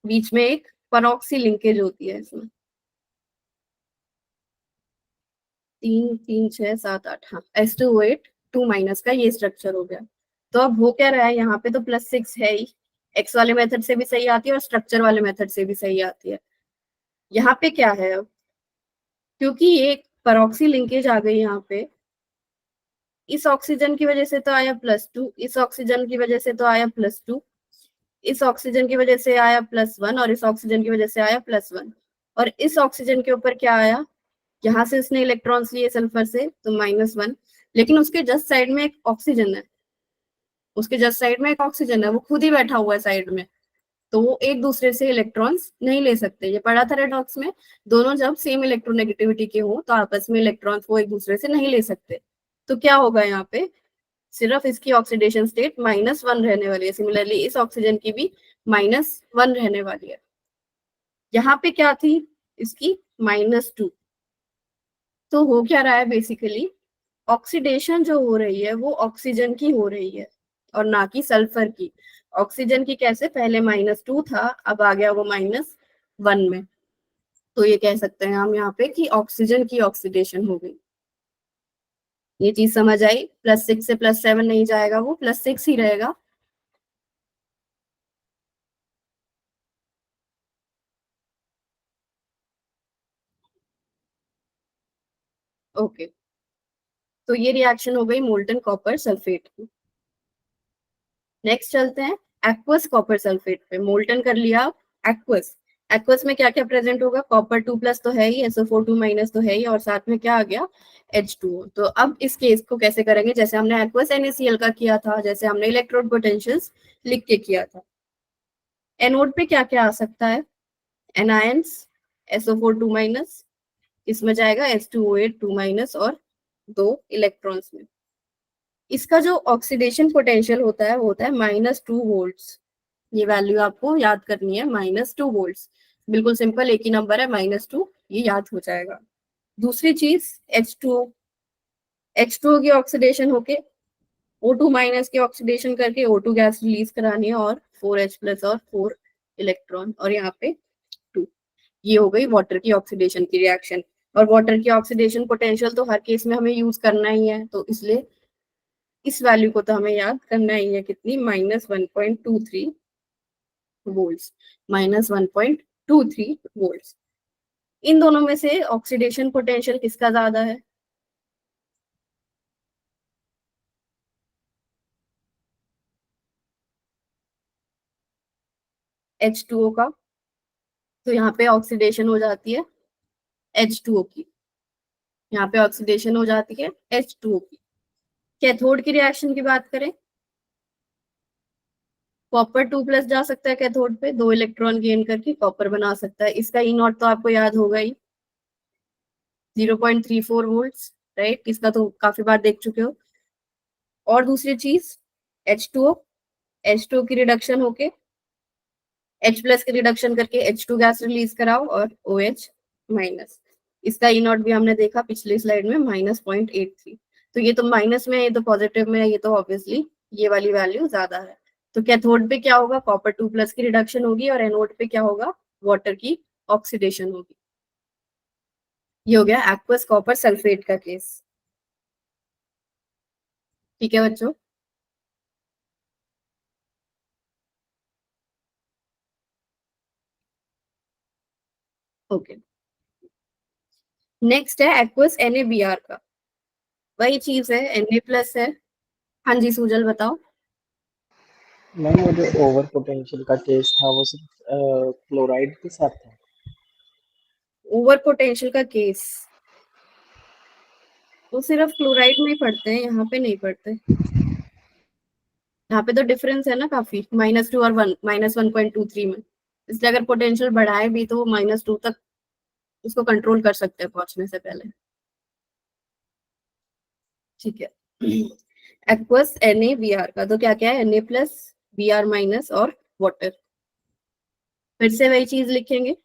बीच में एक परऑक्सी लिंकेज होती है इसमें, 3 3 6 7 8, हाँ, H2O8 2 माइनस का ये स्ट्रक्चर हो गया। तो अब हो क्या रहा है, यहाँ पे तो +6 है ही, एक्स वाले मेथड से भी सही आती है और स्ट्रक्चर वाले मेथड से भी सही आती है। यहाँ पे क्या है अब, क्योंकि ये परऑक्सी लिंकेज आ गई यहाँ पे, इस ऑक्सीजन की वजह से तो आया +2, इस ऑक्सीजन की वजह से तो आया +2, इस ऑक्सीजन की वजह से आया +1, और इस ऑक्सीजन की वजह से आया +1, और इस ऑक्सीजन के ऊपर क्या आया, यहाँ से उसने इलेक्ट्रॉन्स लिए सल्फर से, तो -1। लेकिन उसके जस्ट साइड में एक ऑक्सीजन है, उसके जस्ट साइड में एक ऑक्सीजन है, वो खुद ही बैठा हुआ है साइड में, तो वो एक दूसरे से इलेक्ट्रॉन्स नहीं ले सकते। ये पढ़ा था रेडॉक्स में, दोनों जब सेम इलेक्ट्रोनेगेटिविटी के हो तो आपस में इलेक्ट्रॉन्स वो एक दूसरे से नहीं ले सकते। तो क्या होगा यहाँ पे, सिर्फ इसकी ऑक्सीडेशन स्टेट -1 रहने वाली है, सिमिलरली इस ऑक्सीजन की भी -1 रहने वाली है। यहाँ पे क्या थी इसकी, -2। तो हो क्या रहा है बेसिकली, ऑक्सीडेशन जो हो रही है वो ऑक्सीजन की हो रही है और ना कि सल्फर की। ऑक्सीजन की कैसे, पहले -2 था, अब आ गया वो -1 में। तो ये कह सकते हैं हम यहाँ पे कि ऑक्सीजन की ऑक्सीडेशन हो गई। ये चीज समझ आई, +6 से +7 नहीं जाएगा, वो +6 ही रहेगा। ओके, तो ये रिएक्शन हो गई मोल्टन कॉपर सल्फेट की। नेक्स्ट चलते हैं एक्वस कॉपर सल्फेट पे। मोल्टन कर लिया, एक्वस। एक्वस में क्या क्या प्रेजेंट होगा, कॉपर 2 प्लस तो है ही, SO4 2 माइनस तो है ही, और साथ में क्या आ गया, H2O। तो अब इस केस को कैसे करेंगे, जैसे हमने एक्वस NaCl का किया था, जैसे हमने इलेक्ट्रोड पोटेंशियल्स लिख के किया था। एनोड पे क्या क्या आ सकता है, एनायंस, SO4 2 माइनस, इसमें जाएगा H2O8 2 माइनस और 2 इलेक्ट्रॉन्स में। इसका जो ऑक्सीडेशन पोटेंशियल होता है वो होता है -2 वोल्ट्स। ये वैल्यू आपको याद करनी है, -2 वोल्ट्स। बिल्कुल सिंपल, एक ही नंबर है -2, ये याद हो जाएगा। दूसरी चीज H2O, H2O की ऑक्सीडेशन होके O2 माइनस की ऑक्सीडेशन करके O2 गैस रिलीज करानी है और 4H प्लस और 4 इलेक्ट्रॉन और यहाँ पे 2। ये हो गई वाटर की ऑक्सीडेशन की रिएक्शन। और वाटर की ऑक्सीडेशन पोटेंशियल तो हर केस में हमें यूज करना ही है, तो इसलिए इस वैल्यू को तो हमें याद करना ही है, कितनी, -1.23 वोल्ट्स, -1.23 वोल्ट्स। इन दोनों में से ऑक्सीडेशन पोटेंशियल किसका ज्यादा है? H2O का। तो यहाँ पे ऑक्सीडेशन हो जाती है H2O की, यहाँ पे ऑक्सीडेशन हो जाती है H2O की। कैथोड की रिएक्शन की बात करें, कॉपर 2+ जा सकता है कैथोड पे, 2 इलेक्ट्रॉन गेन करके कॉपर बना सकता है। इसका ई नॉट तो आपको याद होगा ही, 0.34 वोल्ट्स, राइट। इसका तो काफी बार देख चुके हो। और दूसरी चीज H2O की रिडक्शन होके H+ की रिडक्शन करके H2 गैस रिलीज कराओ और OH-। इसका ई नॉट भी हमने देखा पिछली स्लाइड में, -0.83। तो ये तो माइनस में है, ये तो पॉजिटिव में है, ये तो ऑब्वियसली ये वाली वैल्यू ज्यादा है। तो कैथोड पे क्या होगा, कॉपर 2+ की रिडक्शन होगी और एनोड पे क्या होगा, वाटर की ऑक्सीडेशन होगी। ये हो गया एक्वस कॉपर सल्फेट का केस। ठीक है बच्चों। ओके, नेक्स्ट है एक्वस NaBr का। वही चीज है, Na+ है। हाँ जी सुजल बताओ।
मैम वो जो ओवर पोटेंशियल का केस था वो सिर्फ क्लोराइड के साथ था।
ओवर पोटेंशियल का केस वो सिर्फ क्लोराइड में ही पढ़ते हैं, यहाँ पे नहीं पढ़ते। यहाँ पे तो डिफरेंस है ना काफी, -2 और 1, -1.23 में। इसलिए अगर पोटेंशियल बढ़ाए भी तो वो -2 तक उसको कंट्रोल कर सकते हैं पहुंचने से पहले। ठीक है। एक्वस NaBr का तो क्या क्या है, Na+, Br- और वाटर। फिर से वही चीज लिखेंगे,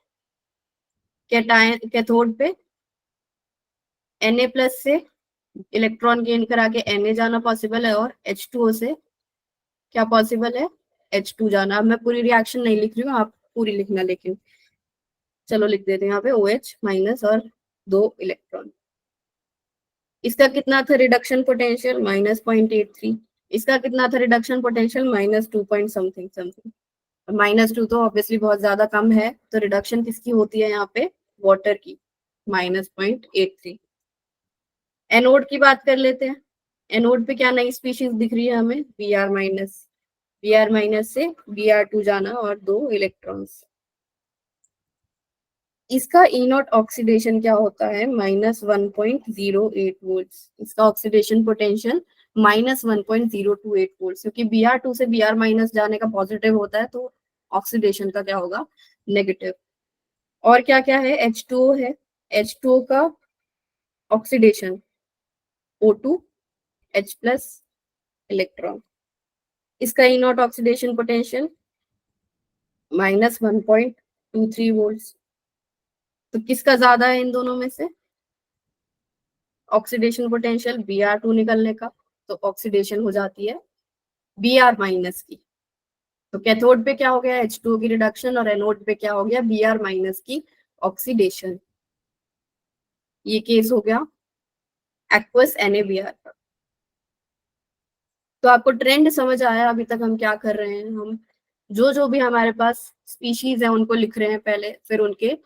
कैथोड पे Na+ से इलेक्ट्रॉन गेन करा के Na जाना पॉसिबल है और H2O से क्या पॉसिबल है, H2 जाना। अब मैं पूरी रिएक्शन नहीं लिख रही हूँ, आप पूरी लिखना, लेकिन चलो लिख देते हैं यहाँ पे OH- और 2 इलेक्ट्रॉन। इसका कितना था रिडक्शन पोटेंशियल, -0.83। इसका कितना था reduction potential, -2 point something something. -2 तो ऑब्वियसली बहुत ज्यादा कम है, तो रिडक्शन किसकी होती है यहाँ पे, वाटर की, -0.83। एनोड की बात कर लेते हैं। एनोड पे क्या नई स्पीशीज दिख रही है हमें, Br- से Br2 जाना और 2 इलेक्ट्रॉन्स। इसका ई नॉट ऑक्सीडेशन क्या होता है, -1.08 वोल्ट्स। इसका ऑक्सीडेशन पोटेंशियल -1.028 वोल्ट्स, क्योंकि Br2 से Br- जाने का पॉजिटिव होता है, तो ऑक्सीडेशन का क्या होगा, नेगेटिव। और क्या क्या है, H2O है, H2O का ऑक्सीडेशन O2 H+ इलेक्ट्रॉन। इसका ई नॉट ऑक्सीडेशन पोटेंशियल -1.23 वोल्ट्स। तो किसका ज्यादा है इन दोनों में से, ऑक्सीडेशन पोटेंशियल Br2 निकलने का, तो ऑक्सीडेशन हो जाती है Br- की। तो कैथोड पे क्या हो गया, H2O की रिडक्शन, और एनोड पे क्या हो गया, Br- की ऑक्सीडेशन। ये केस हो गया एक्वस NaBr का। तो आपको ट्रेंड समझ आया अभी तक हम क्या कर रहे हैं, हम जो जो भी हमारे पास स्पीशीज है उनको लिख रहे हैं पहले, फिर उनके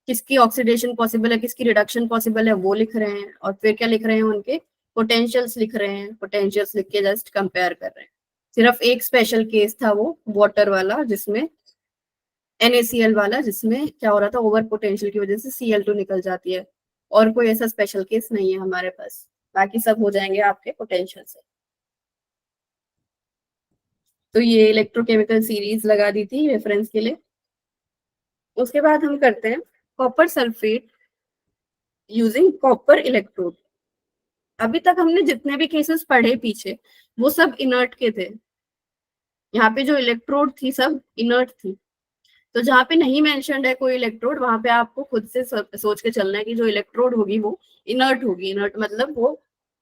किसकी ऑक्सीडेशन पॉसिबल है, किसकी रिडक्शन पॉसिबल है वो लिख रहे हैं, और फिर क्या लिख रहे हैं, उनके पोटेंशियल्स लिख रहे हैं। पोटेंशियल्स लिख के जस्ट कंपेयर कर रहे हैं। सिर्फ एक स्पेशल केस था वो वाटर वाला, जिसमें NaCl वाला, जिसमें क्या हो रहा था, ओवर पोटेंशियल की वजह से Cl2 निकल जाती है। और कोई ऐसा स्पेशल केस नहीं है हमारे पास, बाकी सब हो जाएंगे आपके पोटेंशियल से। तो ये इलेक्ट्रोकेमिकल सीरीज लगा दी थी रेफरेंस के लिए। उसके बाद हम करते हैं copper sulphate using copper electrode. अभी तक हमने जितने भी केसेस पढ़े पीछे, वो सब इनर्ट के थे। यहाँ पे जो इलेक्ट्रोड थी सब इनर्ट थी। तो जहाँ पे नहीं मेंशन्ड है कोई इलेक्ट्रोड, वहां पे आपको खुद से सोच के चलना है कि जो इलेक्ट्रोड होगी वो इनर्ट होगी। इनर्ट मतलब वो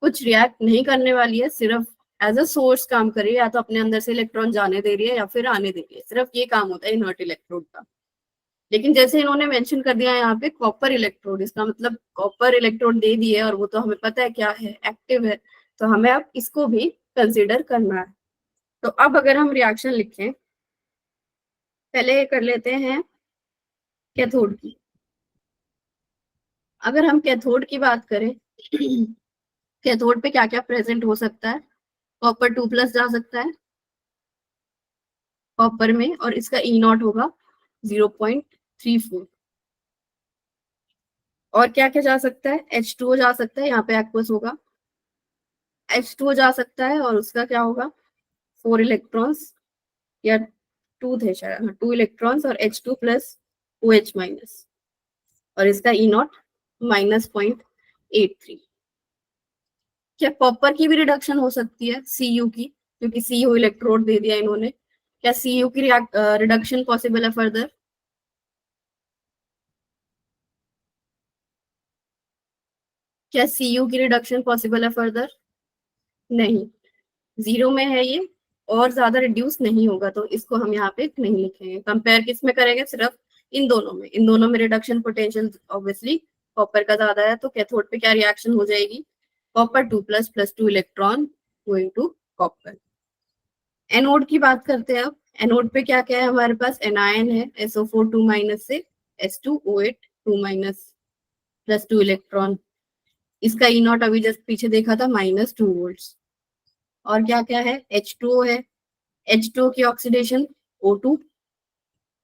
कुछ रिएक्ट नहीं करने वाली है, सिर्फ एज अ सोर्स काम कर रही है, या तो अपने अंदर से इलेक्ट्रॉन जाने दे रही है या फिर आने दे रही है, सिर्फ ये काम होता है इनर्ट इलेक्ट्रोड का। लेकिन जैसे इन्होंने मेंशन कर दिया है यहाँ पे कॉपर इलेक्ट्रोड, इसका मतलब कॉपर इलेक्ट्रोड दे दिए और वो तो हमें पता है क्या है, एक्टिव है, तो हमें अब इसको भी कंसिडर करना है। तो अब अगर हम रिएक्शन लिखें, पहले कर लेते हैं कैथोड की। अगर हम कैथोड की बात करें कैथोड पे क्या क्या प्रेजेंट हो सकता है, कॉपर 2+ जा सकता है कॉपर में, और इसका ई नॉट होगा 0.34। और क्या क्या जा सकता है, H2O जा सकता है, यहाँ पे एक्वस होगा, H2O जा सकता है और उसका क्या होगा 4 इलेक्ट्रॉन्स, या 2 थे शायद, 2 इलेक्ट्रॉन्स और H2+ OH माइनस, और इसका ई नॉट -0.83। क्या कॉपर की भी रिडक्शन हो सकती है Cu की, क्योंकि Cu इलेक्ट्रोड दे दिया इन्होंने, क्या Cu की रिडक्शन पॉसिबल है फर्दर? क्या Cu की रिडक्शन पॉसिबल है फर्दर? नहीं, 0 में है ये, और ज्यादा रिड्यूस नहीं होगा, तो इसको हम यहाँ पे नहीं लिखेंगे। कंपेयर किस में करेंगे, सिर्फ इन दोनों में। इन दोनों में रिडक्शन पोटेंशियल ऑब्वियसली कॉपर का ज्यादा है, तो कैथोड पे क्या रिएक्शन हो जाएगी, copper 2+ + 2 electron going to copper. Anode की बात करते हैं अब। एनोड पे क्या क्या है हमारे पास, एनायन है SO4 2- से S2O8 2- +2 इलेक्ट्रॉन, इसका ई नॉट अभी जस्ट पीछे देखा था -2 वोल्ट्स। और क्या क्या है, H2O है, H2O की ऑक्सीडेशन O2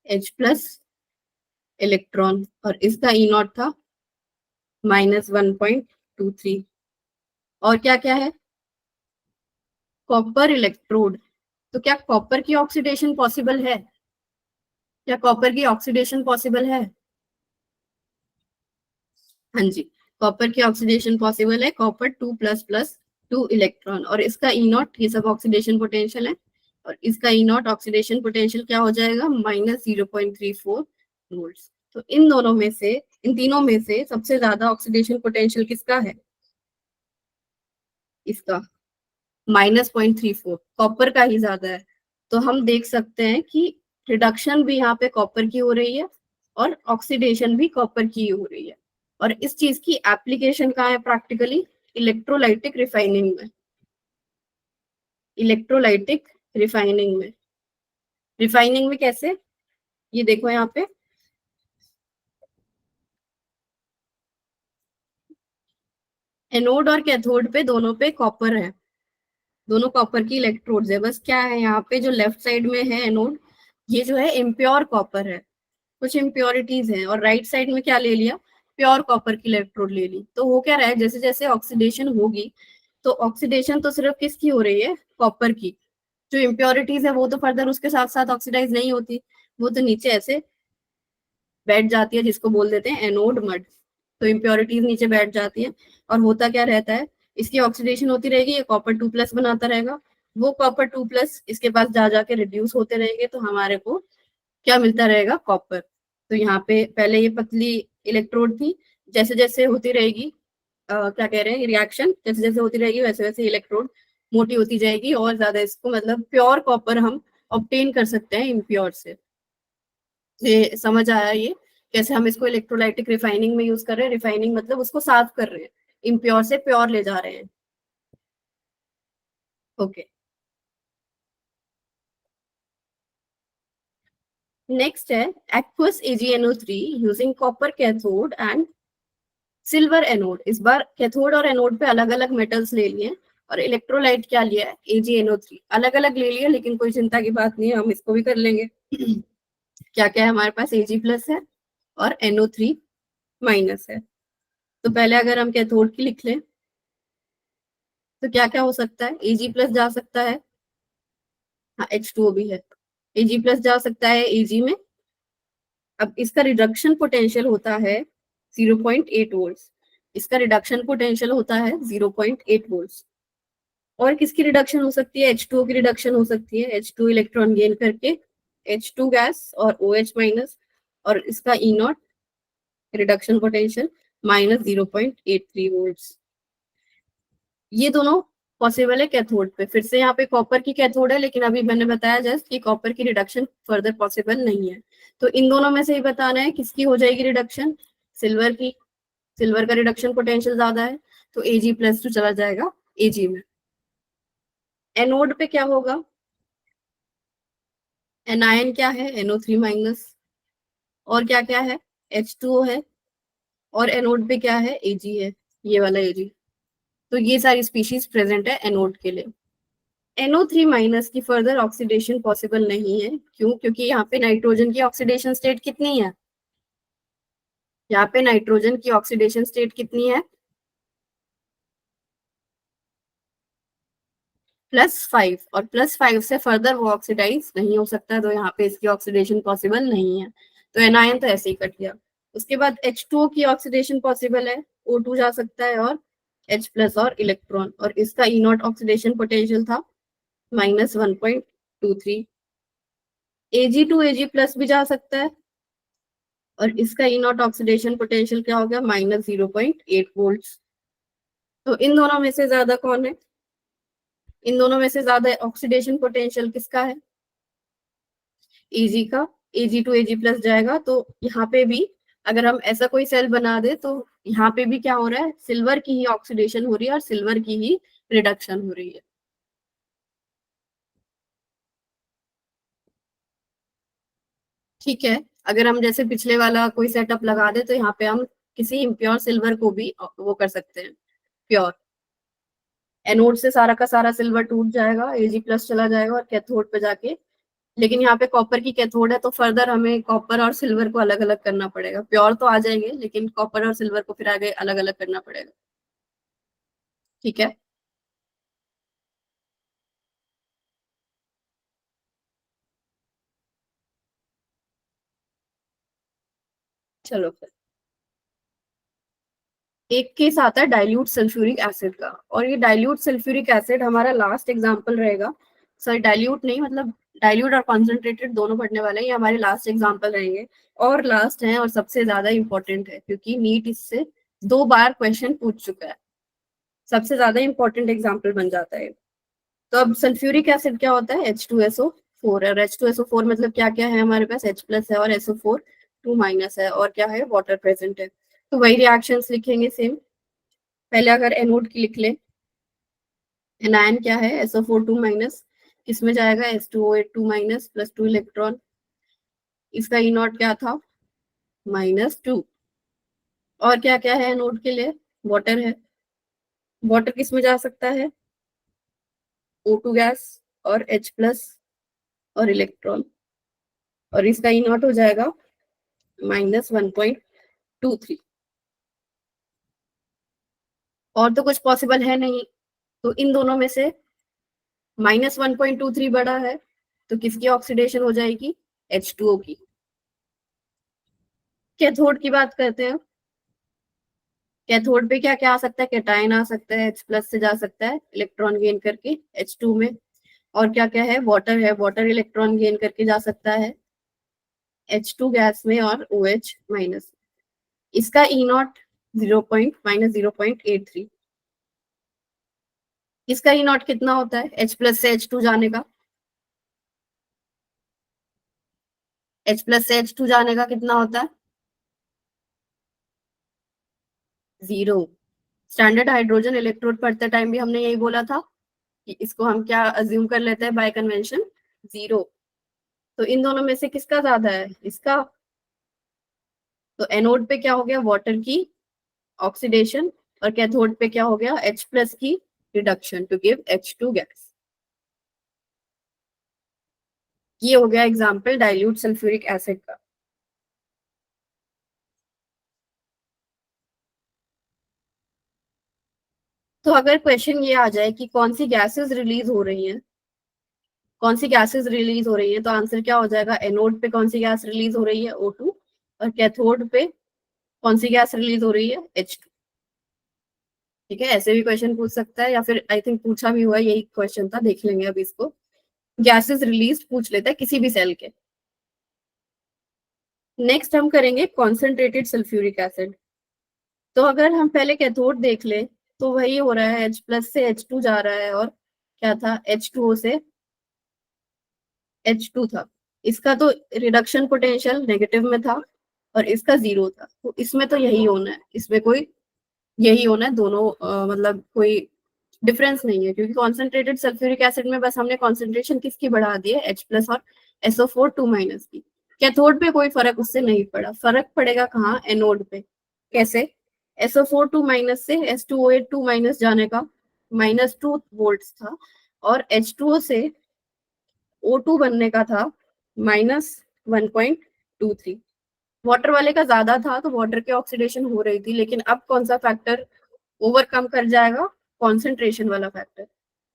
H+ इलेक्ट्रॉन, और इसका ई नॉट था -1.23। और क्या क्या है, कॉपर इलेक्ट्रोड। तो क्या कॉपर की ऑक्सीडेशन पॉसिबल है, क्या कॉपर की ऑक्सीडेशन पॉसिबल है? हाँ जी, कॉपर की ऑक्सीडेशन पॉसिबल है, कॉपर 2++2 इलेक्ट्रॉन, और इसका ई नॉट, ये सब ऑक्सीडेशन पोटेंशियल है, और इसका ई नॉट ऑक्सीडेशन पोटेंशियल क्या हो जाएगा, -0.34 वोल्ट्स। तो इन दोनों में से, इन तीनों में से सबसे ज्यादा ऑक्सीडेशन पोटेंशियल किसका है, इसका -0.34, कॉपर का ही ज्यादा है। तो हम देख सकते हैं कि रिडक्शन भी यहाँ पे कॉपर की हो रही है और ऑक्सीडेशन भी कॉपर की हो रही है। और इस चीज की एप्लीकेशन कहाँ है प्रैक्टिकली, इलेक्ट्रोलाइटिक रिफाइनिंग में। इलेक्ट्रोलाइटिक रिफाइनिंग में, रिफाइनिंग में कैसे, ये देखो यहाँ पे एनोड और कैथोड पे दोनों पे कॉपर है, दोनों कॉपर की इलेक्ट्रोड्स है। बस क्या है यहाँ पे जो लेफ्ट साइड में है एनोड, ये जो है इम्प्योर कॉपर है, कुछ इम्प्योरिटीज हैं, और राइट साइड में क्या ले लिया, प्योर कॉपर की इलेक्ट्रोड ले ली। तो हो क्या रहा है, जैसे जैसे ऑक्सीडेशन होगी, तो ऑक्सीडेशन तो सिर्फ किसकी हो रही है, कॉपर की। जो इम्प्योरिटीज है वो तो फर्दर उसके साथ साथ ऑक्सीडाइज नहीं होती, वो तो नीचे ऐसे बैठ जाती है, जिसको बोल देते हैं एनोड मड। तो इम्प्योरिटीज नीचे बैठ जाती है, और होता क्या रहता है, इसकी ऑक्सीडेशन होती रहेगी, ये कॉपर 2+ बनाता रहेगा, वो कॉपर 2+ इसके पास जा जाके रिड्यूस होते रहेंगे, तो हमारे को क्या मिलता रहेगा, कॉपर। तो यहाँ पे पहले ये पतली इलेक्ट्रोड थी, जैसे जैसे होती रहेगी क्या कह रहे हैं, रिएक्शन जैसे जैसे होती रहेगी वैसे वैसे इलेक्ट्रोड मोटी होती जाएगी, और ज्यादा इसको मतलब प्योर कॉपर हम ऑब्टेन कर सकते हैं इम्प्योर से। ये समझ आया, ये कैसे हम इसको इलेक्ट्रोलाइटिक रिफाइनिंग में यूज कर रहे हैं। रिफाइनिंग मतलब उसको साफ कर रहे हैं, इम्प्योर से प्योर ले जा रहे हैं। ओके, नेक्स्ट है aqueous AgNO3 using copper cathode and silver anode. इस बार कैथोड और एनोड पे अलग अलग मेटल्स ले लिए, और इलेक्ट्रोलाइट क्या लिया है, AgNO3 अलग अलग ले लिया, लेकिन कोई चिंता की बात नहीं है, हम इसको भी कर लेंगे। क्या क्या है हमारे पास, Ag+ है और NO3- है। तो पहले अगर हम कैथोड की लिख लें, तो क्या क्या हो सकता है, Ag+ जा सकता है, हाँ H2O भी है, Ag+ जा सकता है Ag में। अब इसका रिडक्शन पोटेंशियल होता है 0.8 वोल्ट्स, इसका रिडक्शन पोटेंशियल होता है 0.8 वोल्ट्स। और किसकी रिडक्शन हो सकती है, H2O की रिडक्शन हो सकती है, H2 इलेक्ट्रॉन गेन करके H2 गैस और OH माइनस, और इसका E not reduction potential minus 0.83 volts. ये दोनों पॉसिबल है कैथोड पे। फिर से यहाँ पे कॉपर की कैथोड है, लेकिन अभी मैंने बताया जस्ट कि कॉपर की रिडक्शन फर्दर पॉसिबल नहीं है। तो इन दोनों में से ही बताना है किसकी हो जाएगी रिडक्शन, सिल्वर की। सिल्वर का रिडक्शन पोटेंशियल ज्यादा है, तो Ag+ चला जाएगा Ag में। एनोड पे क्या होगा, एनायन क्या है, NO3-, और क्या क्या है, H2O है, और एनोड पे क्या है, Ag है, ये वाला Ag। तो ये सारी स्पीशीज प्रेजेंट है एनोड के लिए। NO3- की फर्दर ऑक्सीडेशन पॉसिबल नहीं है। क्यों? क्योंकि यहाँ पे नाइट्रोजन की ऑक्सीडेशन स्टेट कितनी है, यहाँ पे नाइट्रोजन की ऑक्सीडेशन स्टेट कितनी है, +5, और +5 से फर्दर वो ऑक्सीडाइज नहीं हो सकता, तो यहाँ पे इसकी ऑक्सीडेशन पॉसिबल नहीं है। तो एनायन तो ऐसे ही कट गया। उसके बाद H2O की ऑक्सीडेशन पॉसिबल है, O2 जा सकता है, और H+ और इलेक्ट्रॉन, और इसका E नॉट ऑक्सीडेशन पोटेंशियल था -1.23। Ag2 Ag+ भी जा सकता है, और इसका E नॉट ऑक्सीडेशन पोटेंशियल क्या हो गया, -0.8 वोल्ट्स। तो इन दोनों में से ज्यादा कौन है, इन दोनों में से ज्यादा ऑक्सीडेशन पोटेंशियल किसका है, Ag का। Ag2 Ag+ जाएगा, तो यहाँ पे भी अगर हम ऐसा कोई सेल बना दे तो यहाँ पे भी क्या हो रहा है, सिल्वर की ही ऑक्सीडेशन हो रही है और सिल्वर की ही रिडक्शन हो रही है। ठीक है, अगर हम जैसे पिछले वाला कोई सेटअप लगा दे तो यहाँ पे हम किसी इम्प्योर सिल्वर को भी वो कर सकते हैं प्योर। एनोड से सारा का सारा सिल्वर टूट जाएगा, Ag+ चला जाएगा और कैथोड पे जाके, लेकिन यहाँ पे कॉपर की कैथोड है तो फर्दर हमें कॉपर और सिल्वर को अलग अलग करना पड़ेगा। प्योर तो आ जाएंगे, लेकिन कॉपर और सिल्वर को फिर आगे अलग अलग करना पड़ेगा। ठीक है, चलो फिर एक केस आता है डाइल्यूट सल्फ्यूरिक एसिड का, और ये डाइल्यूट सल्फ्यूरिक एसिड हमारा लास्ट एग्जाम्पल रहेगा। सॉरी, डाइल्यूट नहीं, मतलब डाइल्यूट और कॉन्सेंट्रेटेड दोनों पढ़ने वाले हैं, ये हमारे लास्ट एग्जाम्पल रहेंगे, और लास्ट है और सबसे ज्यादा इंपॉर्टेंट है, क्योंकि नीट इससे 2 बार क्वेश्चन पूछ चुका है। सबसे ज्यादा इंपॉर्टेंट एग्जाम्पल बन जाता है। तो अब सल्फ्यूरिक एसिड क्या होता है, H2SO4, और H2SO4 मतलब क्या क्या है हमारे पास, H+ है और SO4 2- है, और क्या है, वाटर प्रेजेंट है। तो वही रिएक्शंस लिखेंगे सेम। पहले अगर एनोड की लिख ले, एनायन क्या है, SO4 2-, किसमें जाएगा, H2O8 2- +2 इलेक्ट्रॉन। इसका E नॉट क्या था, -2। और क्या क्या है एनोड के लिए, वाटर है, वाटर किसमें जा सकता है, O2 गैस और H+ और इलेक्ट्रॉन, और इसका E नॉट हो जाएगा -1.23। और तो कुछ पॉसिबल है नहीं, तो इन दोनों में से -1.23 बड़ा है, तो किसकी ऑक्सीडेशन हो जाएगी, H2O की। कैथोड की बात करते हैं। कैथोड पे क्या क्या आ सकता है, कैटायन आ सकता है, H+ से जा सकता है इलेक्ट्रॉन गेन करके H2 में, और क्या क्या है, वाटर है, वाटर इलेक्ट्रॉन गेन करके जा सकता है H2 गैस में और OH-। इसका E नॉट -0.83। इसका E नॉट कितना होता है, H+ से H2 जाने का, H+ से H2 जाने का कितना होता है, 0। स्टैंडर्ड हाइड्रोजन इलेक्ट्रोड पढ़ते टाइम भी हमने यही बोला था कि इसको हम क्या अज्यूम कर लेते हैं बाय कन्वेंशन, 0। तो इन दोनों में से किसका ज्यादा है, इसका। तो एनोड पे क्या हो गया, वाटर की ऑक्सीडेशन, और कैथोड पे क्या हो गया, H+ की reduction to give H2 gas. ये हो गया एग्जांपल डाइल्यूट सल्फ्यूरिक एसिड का। तो अगर क्वेश्चन ये आ जाए कि कौन सी गैसेस रिलीज हो रही हैं, कौन सी गैसेस रिलीज हो रही है, तो आंसर क्या हो जाएगा, एनोड पे कौन सी गैस रिलीज हो रही है, O2, और कैथोड पे कौन सी गैस रिलीज हो रही है, H2। ठीक है, ऐसे भी क्वेश्चन पूछ सकता है, या फिर आई थिंक पूछा भी हुआ, यही क्वेश्चन था, देख लेंगे अभी इसको। गैसेस रिलीज पूछ लेता है किसी भी सेल के, नेक्स्ट हम करेंगे कॉन्सेंट्रेटेड सल्फ्यूरिक एसिड। तो अगर हम पहले कैथोड देख ले तो वही हो रहा है, H+ से H2 जा रहा है, और क्या था, H2O से H2 था। इसका तो रिडक्शन पोटेंशियल नेगेटिव में था और इसका 0 था, तो इसमें तो यही होना है, इसमें कोई यही होना है, दोनों मतलब कोई डिफरेंस नहीं है, क्योंकि कॉन्सेंट्रेटेड सल्फ्यूरिक एसिड में बस हमने कॉन्सेंट्रेशन किसकी बढ़ा दी है, H+ और SO4 2- की। कैथोड पे कोई फर्क उससे नहीं पड़ा, फर्क पड़ेगा कहाँ, एनोड पे। कैसे, SO4 2- से H2O8 2- जाने का -2 वोल्ट था, और H2O से O2 बनने का था -1.23। वाटर वाले का ज्यादा था तो वाटर की ऑक्सीडेशन हो रही थी, लेकिन अब कौन सा फैक्टर ओवरकम कर जाएगा, कॉन्सेंट्रेशन वाला फैक्टर।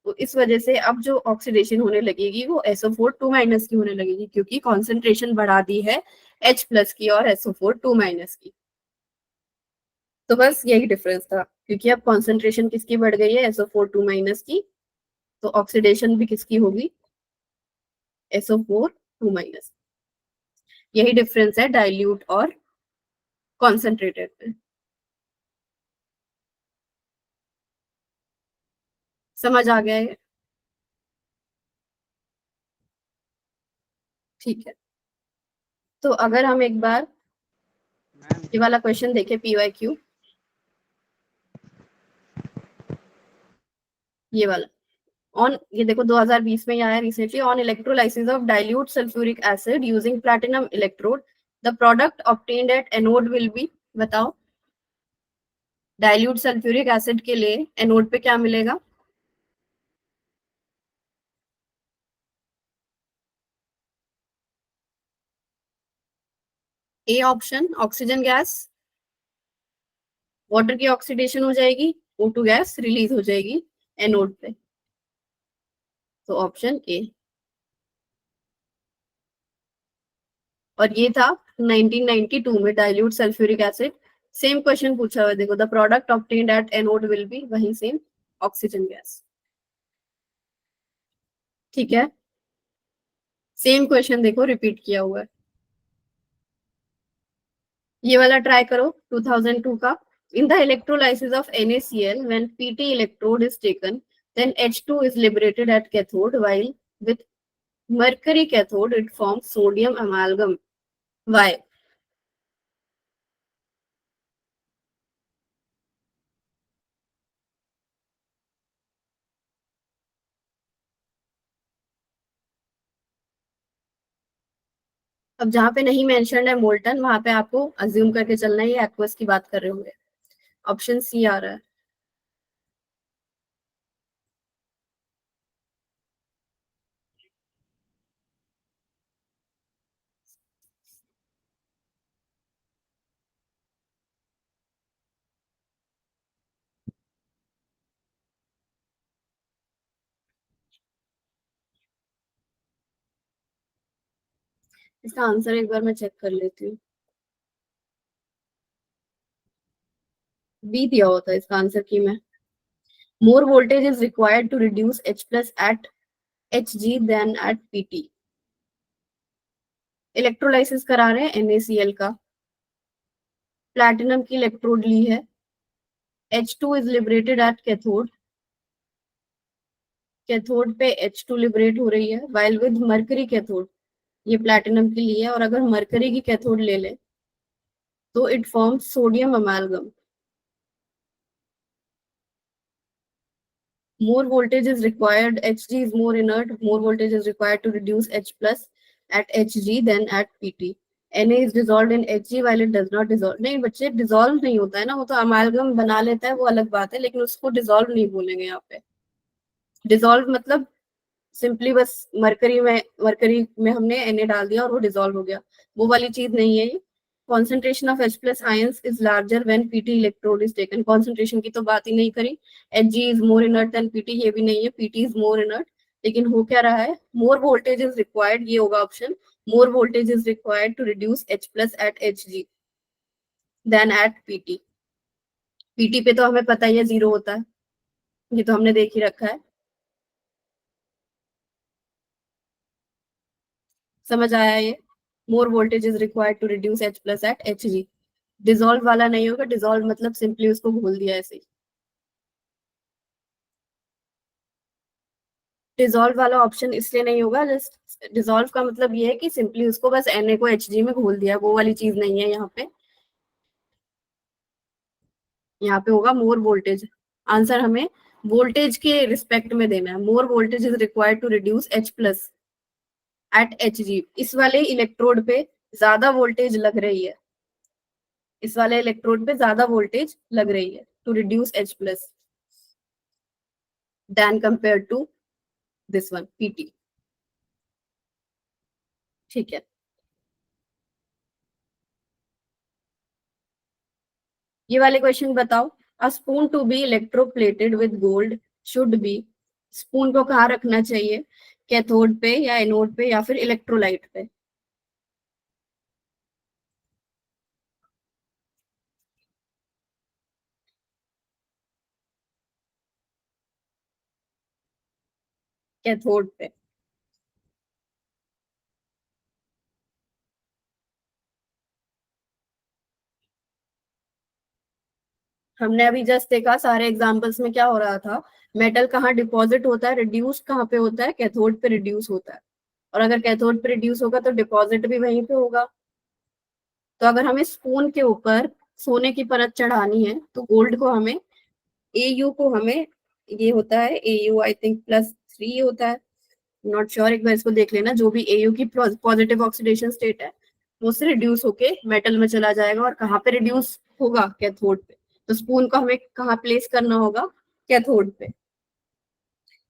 तो इस वजह से अब जो ऑक्सीडेशन होने लगेगी वो SO4 2- की होने लगेगी, क्योंकि कॉन्सेंट्रेशन बढ़ा दी है H+ की और SO4 2- की। तो बस यही डिफरेंस था, क्योंकि अब कॉन्सेंट्रेशन किसकी बढ़ गई है, SO4 2- की, तो ऑक्सीडेशन भी किसकी होगी, SO4 2-। यही डिफरेंस है डाइल्यूट और कॉन्सेंट्रेटेड में। समझ आ गया है? ठीक है, तो अगर हम एक बार
मैम
ये वाला क्वेश्चन देखें, PYQ, ये वाला, ऑन, ये देखो 2020 में ये आया recently, on electrolysis of dilute sulphuric acid using platinum electrode, the product obtained at anode will be, बताओ, डाइल्यूट सल्फ्यूरिक एसिड के लिए एनोड पे क्या मिलेगा, A option oxygen gas, water की ऑक्सीडेशन हो जाएगी, O2 गैस रिलीज हो जाएगी एनोड पे, तो ऑप्शन ए। और ये था 1992 में, dilute sulphuric acid, same question पूछा हुआ है, देखो, the product obtained at anode will be, वही सेम ऑक्सीजन गैस। ठीक है, सेम क्वेश्चन देखो रिपीट किया हुआ है, ये वाला ट्राई करो 2002 का। In the electrolysis of NaCl when Pt electrode is taken, then H2 is liberated at cathode, while with mercury cathode it forms sodium amalgam. Why? अब जहाँ पे नहीं मेंशन्ड है मोल्टन, वहां पे आपको अज्यूम करके चलना है ये एक्वस की बात कर रहे होंगे। ऑप्शन सी आ रहा है। इसका आंसर एक बार मैं चेक कर लेती हूँ, बी दिया होता है इसका आंसर की मैं, more voltage is required to reduce H+ at Hg than at Pt। Electrolysis करा रहे हैं NaCl का, प्लैटिनम की इलेक्ट्रोड ली है, H2 is liberated at cathode, cathode पे H2 लिबरेट हो रही है, वाइल विद मरकरी कैथोड, ये प्लैटिनम की ली है, और अगर मरकरी की कैथोड ले ले तो it forms sodium अमालगम। More voltage is required, Hg is more inert, more voltage is required to reduce H+ at Hg than at Pt। Na is dissolved in Hg while it does not dissolve। नहीं बच्चे, dissolve नहीं होता है ना, वो तो अमालगम बना लेता है, वो अलग बात है, लेकिन उसको डिसॉल्व नहीं बोलेंगे यहाँ पे। डिसॉल्व मतलब सिंपली बस मरकरी में हमने Na डाल दिया और वो डिसॉल्व हो गया, वो वाली चीज नहीं है ये। Concentration of H+ ions is larger when Pt electrode is taken, concentration की तो बात ही नहीं करी। Hg is more inert than Pt, ये भी नहीं है, Pt इज मोर इनर्ट, लेकिन हो क्या रहा है, मोर वोल्टेज इज रिक्वायर्ड, ये होगा option, more voltage is required to reduce H+ at Hg than at Pt। Pt पे तो हमें पता ही है 0 होता है, ये तो हमने देख ही रखा है। समझ आया ये? more voltage is required to reduce H plus at Hg. Dissolve वाला नहीं होगा, डिसॉल्व मतलब सिंपली उसको घोल दिया ऐसे ही। डिसॉल्व वाला ऑप्शन इसलिए नहीं होगा, जस्ट डिसॉल्व का मतलब ये है कि सिंपली उसको बस Na को Hg में घोल दिया, वो वाली चीज नहीं है यहाँ पे। यहाँ पे होगा मोर वोल्टेज। आंसर हमें वोल्टेज के रिस्पेक्ट में देना है। More voltage is required to reduce H plus at Hg। इस वाले इलेक्ट्रोड पे ज्यादा वोल्टेज लग रही है, इस वाले इलेक्ट्रोड पे ज्यादा वोल्टेज लग रही है to reduce H plus than compare to this one Pt। ठीक है, ये वाले क्वेश्चन बताओ। A spoon to be electroplated with gold should be, spoon को कहाँ रखना चाहिए, कैथोड पे या एनोड पे या फिर इलेक्ट्रोलाइट पे? कैथोड पे। हमने अभी जस्ट देखा सारे एग्जांपल्स में क्या हो रहा था, मेटल कहाँ डिपॉजिट होता है, रिड्यूस कहाँ पे होता है, कैथोड पे रिड्यूस होता है। और अगर कैथोड पे रिड्यूस होगा तो डिपॉजिट भी वहीं पे होगा। तो अगर हमें स्पून के ऊपर सोने की परत चढ़ानी है तो गोल्ड को हमें Au को हमें, ये होता है Au आई थिंक +3 होता है, नॉट श्योर, एक बार इसको देख लेना। जो भी Au की पॉजिटिव ऑक्सीडेशन स्टेट है वो उससे रिड्यूस होके मेटल में चला जाएगा। और कहाँ पे रिड्यूस होगा, कैथोड पे। तो स्पून को हमें कहाँ प्लेस करना होगा, कैथोड पे।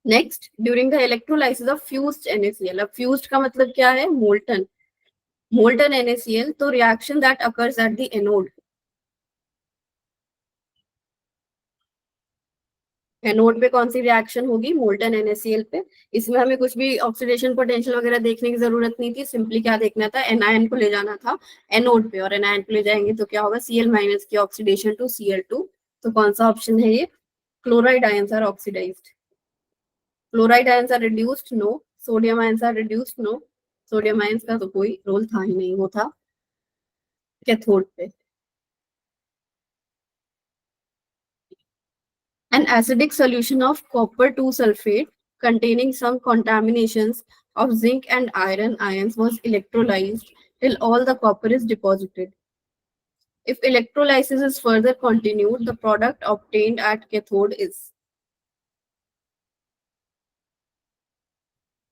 Next, during the electrolysis of fused NaCl। अब फ्यूज्ड का मतलब क्या है, मोल्टन, मोल्टन NaCl। तो reaction that occurs at the anode, anode पे कौन सी रिएक्शन होगी, मोल्टन NaCl पे। इसमें हमें कुछ भी ऑक्सीडेशन पोटेंशियल वगैरह देखने की जरूरत नहीं थी, सिंपली क्या देखना था, एनायन को ले जाना था एनोड पे, और एनायन को ले जाएंगे तो क्या होगा, Cl- की ऑक्सीडेशन टू Cl2। तो कौन सा ऑप्शन है ये, chloride ions are oxidised. Chloride ions are reduced, no. Sodium ions are reduced, no. Sodium ions का तो कोई रोल था ही नहीं, वो था कैथोड पे। An acidic solution of copper 2 sulfate containing some contaminations of zinc and iron ions was electrolyzed till all the copper is deposited. If electrolysis is further continued, the product obtained at cathode is,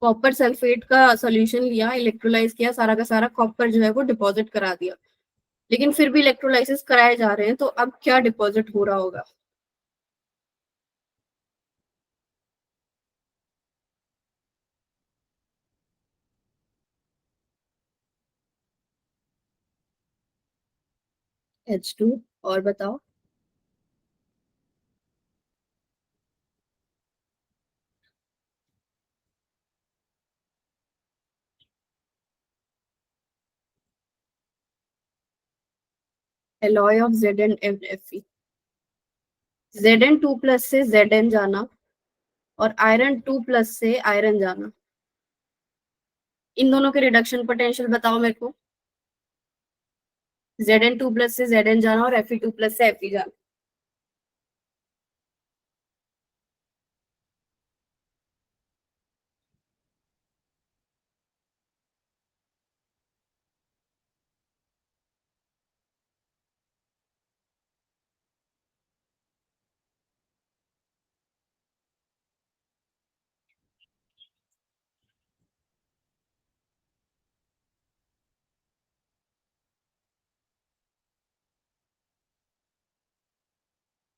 copper sulphate का solution लिया, electrolysed किया, सारा का सारा copper जो है वो deposit करा दिया, लेकिन फिर भी इलेक्ट्रोलाइसिस कराए जा रहे हैं, तो अब क्या डिपॉजिट हो रहा होगा, H2। और बताओ, alloy of Zn and Fe। Zn2+ से Zn जाना और आयरन 2+ से आयरन जाना, इन दोनों के रिडक्शन पोटेंशियल बताओ मेरे को। Zn2+ से Zn जाना और Fe2+ से Fe जाना।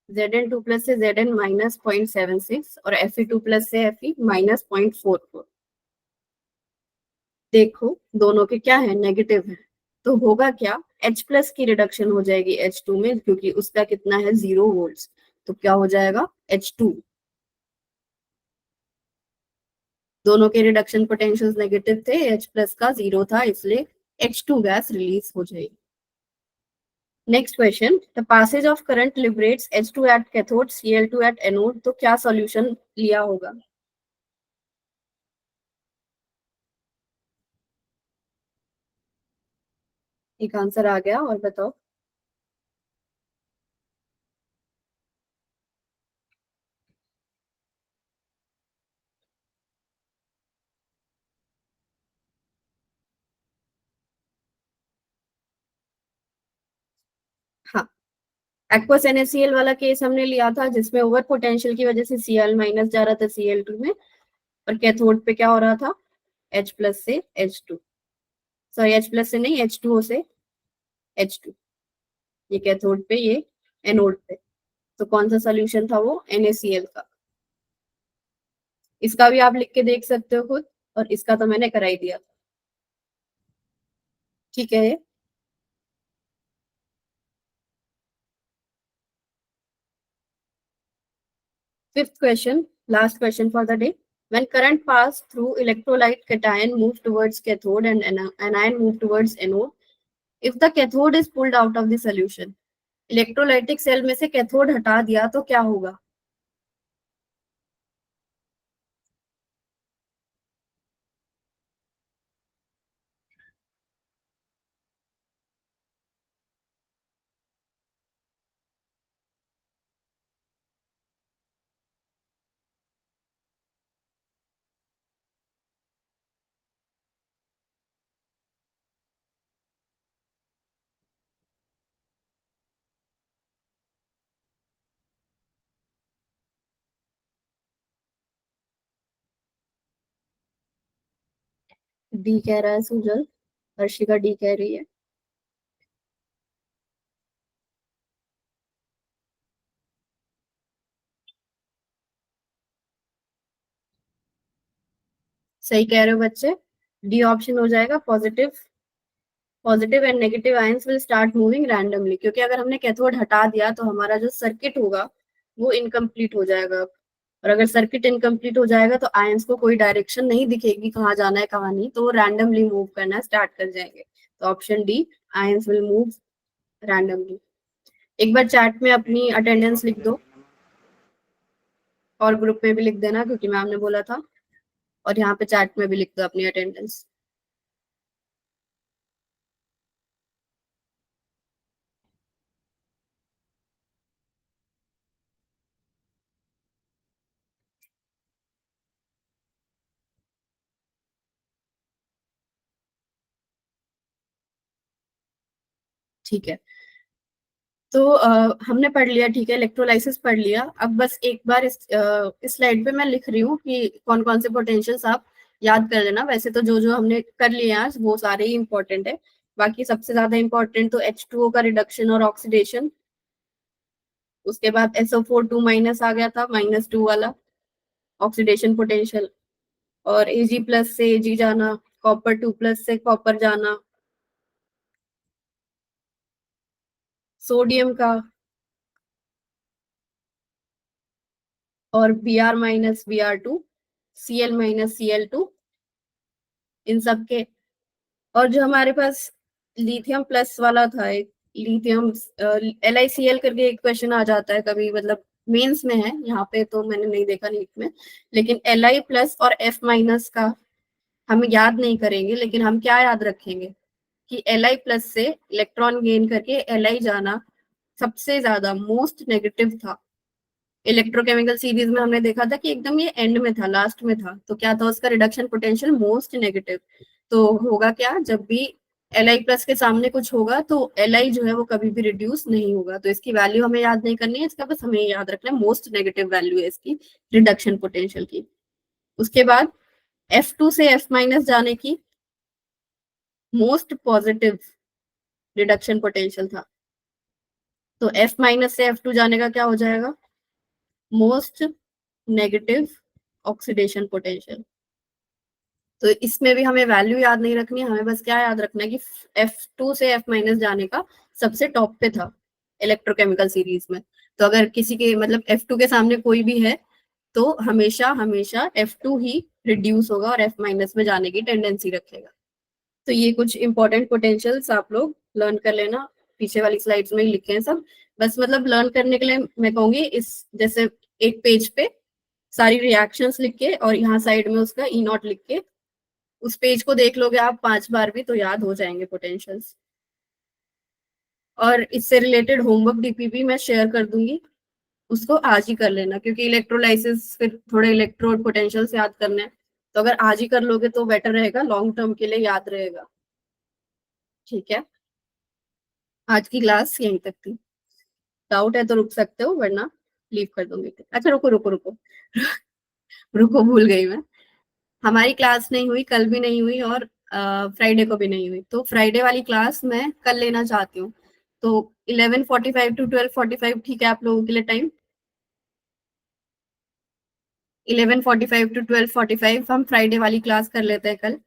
Zn2+ से Zn -0.76 और Fe2+ से Fe -0.44। देखो दोनों के क्या है, नेगेटिव है, तो होगा क्या, H+ की रिडक्शन हो जाएगी H2 में, क्योंकि उसका कितना है 0 वोल्ट, तो क्या हो जाएगा H2। दोनों के रिडक्शन पोटेंशियल्स नेगेटिव थे, H+ का 0 था, इसलिए H2 गैस रिलीज हो जाएगी। Next question, the passage of current liberates H2 at cathode, Cl2 at anode. तो क्या सॉल्यूशन लिया होगा, एक आंसर आ गया, और बताओ। हाँ, एक्वस NaCl वाला केस हमने लिया था, जिसमें ओवर पोटेंशियल की वजह से Cl माइनस जा रहा था Cl2 में, और कैथोड पे क्या हो रहा था, H प्लस से H2, सॉरी H प्लस से नहीं, H2O से H2, ये कैथोड पे, ये एनोड पे। तो कौन सा सोल्यूशन था वो, NaCl का। इसका भी आप लिख के देख सकते हो खुद, और इसका तो मैंने करा ही दिया। ठीक है। Fifth question, last question for the day. When current pass through electrolyte, cation move towards cathode and anion move towards anode. If the cathode is pulled out of the solution, electrolytic cell में से cathode हटा दिया तो क्या होगा। D कह रहा है सुजल, हर्षिका डी कह रही है। सही कह रहे हो बच्चे, डी ऑप्शन हो जाएगा। Positive and negative ions will start moving randomly, क्योंकि अगर हमने कैथोड हटा दिया तो हमारा जो सर्किट होगा वो इनकम्प्लीट हो जाएगा। और अगर सर्किट इनकम्प्लीट हो जाएगा तो आयंस को कोई डायरेक्शन नहीं दिखेगी कहाँ जाना है कहाँ नहीं, तो वो रैंडमली मूव करना स्टार्ट कर जाएंगे। तो option D, ions will move randomly. एक बार चैट में अपनी अटेंडेंस लिख दो, और ग्रुप में भी लिख देना क्योंकि मैम ने बोला था, और यहाँ पे चैट में भी लिख दो अपनी अटेंडेंस। ठीक है, तो हमने पढ़ लिया, ठीक है, इलेक्ट्रोलाइसिस पढ़ लिया। अब बस एक बार इस स्लाइड पे मैं लिख रही हूँ कि कौन कौन से पोटेंशियल्स आप याद कर लेना। वैसे तो जो जो हमने कर लिए आज वो सारे ही इंपॉर्टेंट है, बाकी सबसे ज्यादा इंपॉर्टेंट तो H2O का रिडक्शन और ऑक्सीडेशन। उसके बाद SO4 2 माइनस आ गया था, -2 वाला ऑक्सीडेशन पोटेंशियल, और Ag प्लस से Ag जाना, कॉपर 2 प्लस से कॉपर जाना, सोडियम का, और Br minus Br2, Cl minus Cl2, इन सब के। और जो हमारे पास लिथियम प्लस वाला था, एक लिथियम LiCl करके एक क्वेश्चन आ जाता है कभी, मतलब मेंस में है, यहाँ पे तो मैंने नहीं देखा नीट में। लेकिन Li प्लस और F माइनस का हम याद नहीं करेंगे, लेकिन हम क्या याद रखेंगे कि Li प्लस से इलेक्ट्रॉन गेन करके Li जाना सबसे ज्यादा मोस्ट नेगेटिव था। इलेक्ट्रोकेमिकल सीरीज में हमने देखा था कि एकदम ये एंड में था, लास्ट में था, तो क्या था उसका रिडक्शन पोटेंशियल मोस्ट नेगेटिव। तो होगा क्या, जब भी Li प्लस के सामने कुछ होगा तो Li जो है वो कभी भी रिड्यूस नहीं होगा। तो इसकी वैल्यू हमें याद नहीं करनी है, इसका बस हमें याद रखना है मोस्ट नेगेटिव वैल्यू है इसकी रिडक्शन पोटेंशियल की। उसके बाद F2 से F माइनस जाने की मोस्ट पॉजिटिव रिडक्शन पोटेंशियल था, तो F माइनस से F2 जाने का क्या हो जाएगा, मोस्ट नेगेटिव ऑक्सीडेशन पोटेंशियल। तो इसमें भी हमें वैल्यू याद नहीं रखनी है, हमें बस क्या याद रखना है कि F2 से F माइनस जाने का सबसे टॉप पे था इलेक्ट्रोकेमिकल सीरीज में। तो अगर किसी के मतलब F2 के सामने कोई भी है तो हमेशा हमेशा F2 ही रिड्यूस होगा और F माइनस में जाने की टेंडेंसी रखेगा। तो ये कुछ इंपॉर्टेंट पोटेंशियल्स आप लोग लर्न कर लेना, पीछे वाली स्लाइड्स में ही लिखे हैं सब। बस मतलब लर्न करने के लिए मैं कहूंगी इस जैसे एक पेज पे सारी रिएक्शंस लिख के और यहाँ साइड में उसका E0 लिख के उस पेज को देख लोगे आप 5 बार भी तो याद हो जाएंगे पोटेंशियल्स। और इससे रिलेटेड होमवर्क डीपीपी मैं शेयर कर दूंगी, उसको आज ही कर लेना, क्योंकि इलेक्ट्रोलाइसिस फिर थोड़े इलेक्ट्रोड पोटेंशियल से याद करना है, तो अगर आज ही कर लोगे तो बेटर रहेगा, लॉन्ग टर्म के लिए याद रहेगा। ठीक है, आज की क्लास यहीं तक थी। डाउट है तो रुक सकते हो, वरना लीव कर दूंगी। अच्छा रुको रुको रुको रुको, भूल गई मैं। हमारी क्लास नहीं हुई, कल भी नहीं हुई, और फ्राइडे को भी नहीं हुई, तो फ्राइडे वाली क्लास मैं कल लेना चाहती हूँ। तो 11:45 टू 12:45 ठीक है आप लोगों के लिए टाइम? 11:45 टू 12:45 हम फ्राइडे वाली क्लास कर लेते हैं कल।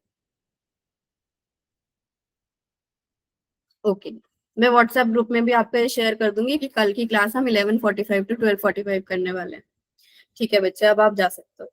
ओके, मैं व्हाट्सएप ग्रुप में भी आपको शेयर कर दूंगी कि कल की क्लास हम 11:45 टू 12:45 करने वाले हैं। ठीक है बच्चे, अब आप जा सकते हो।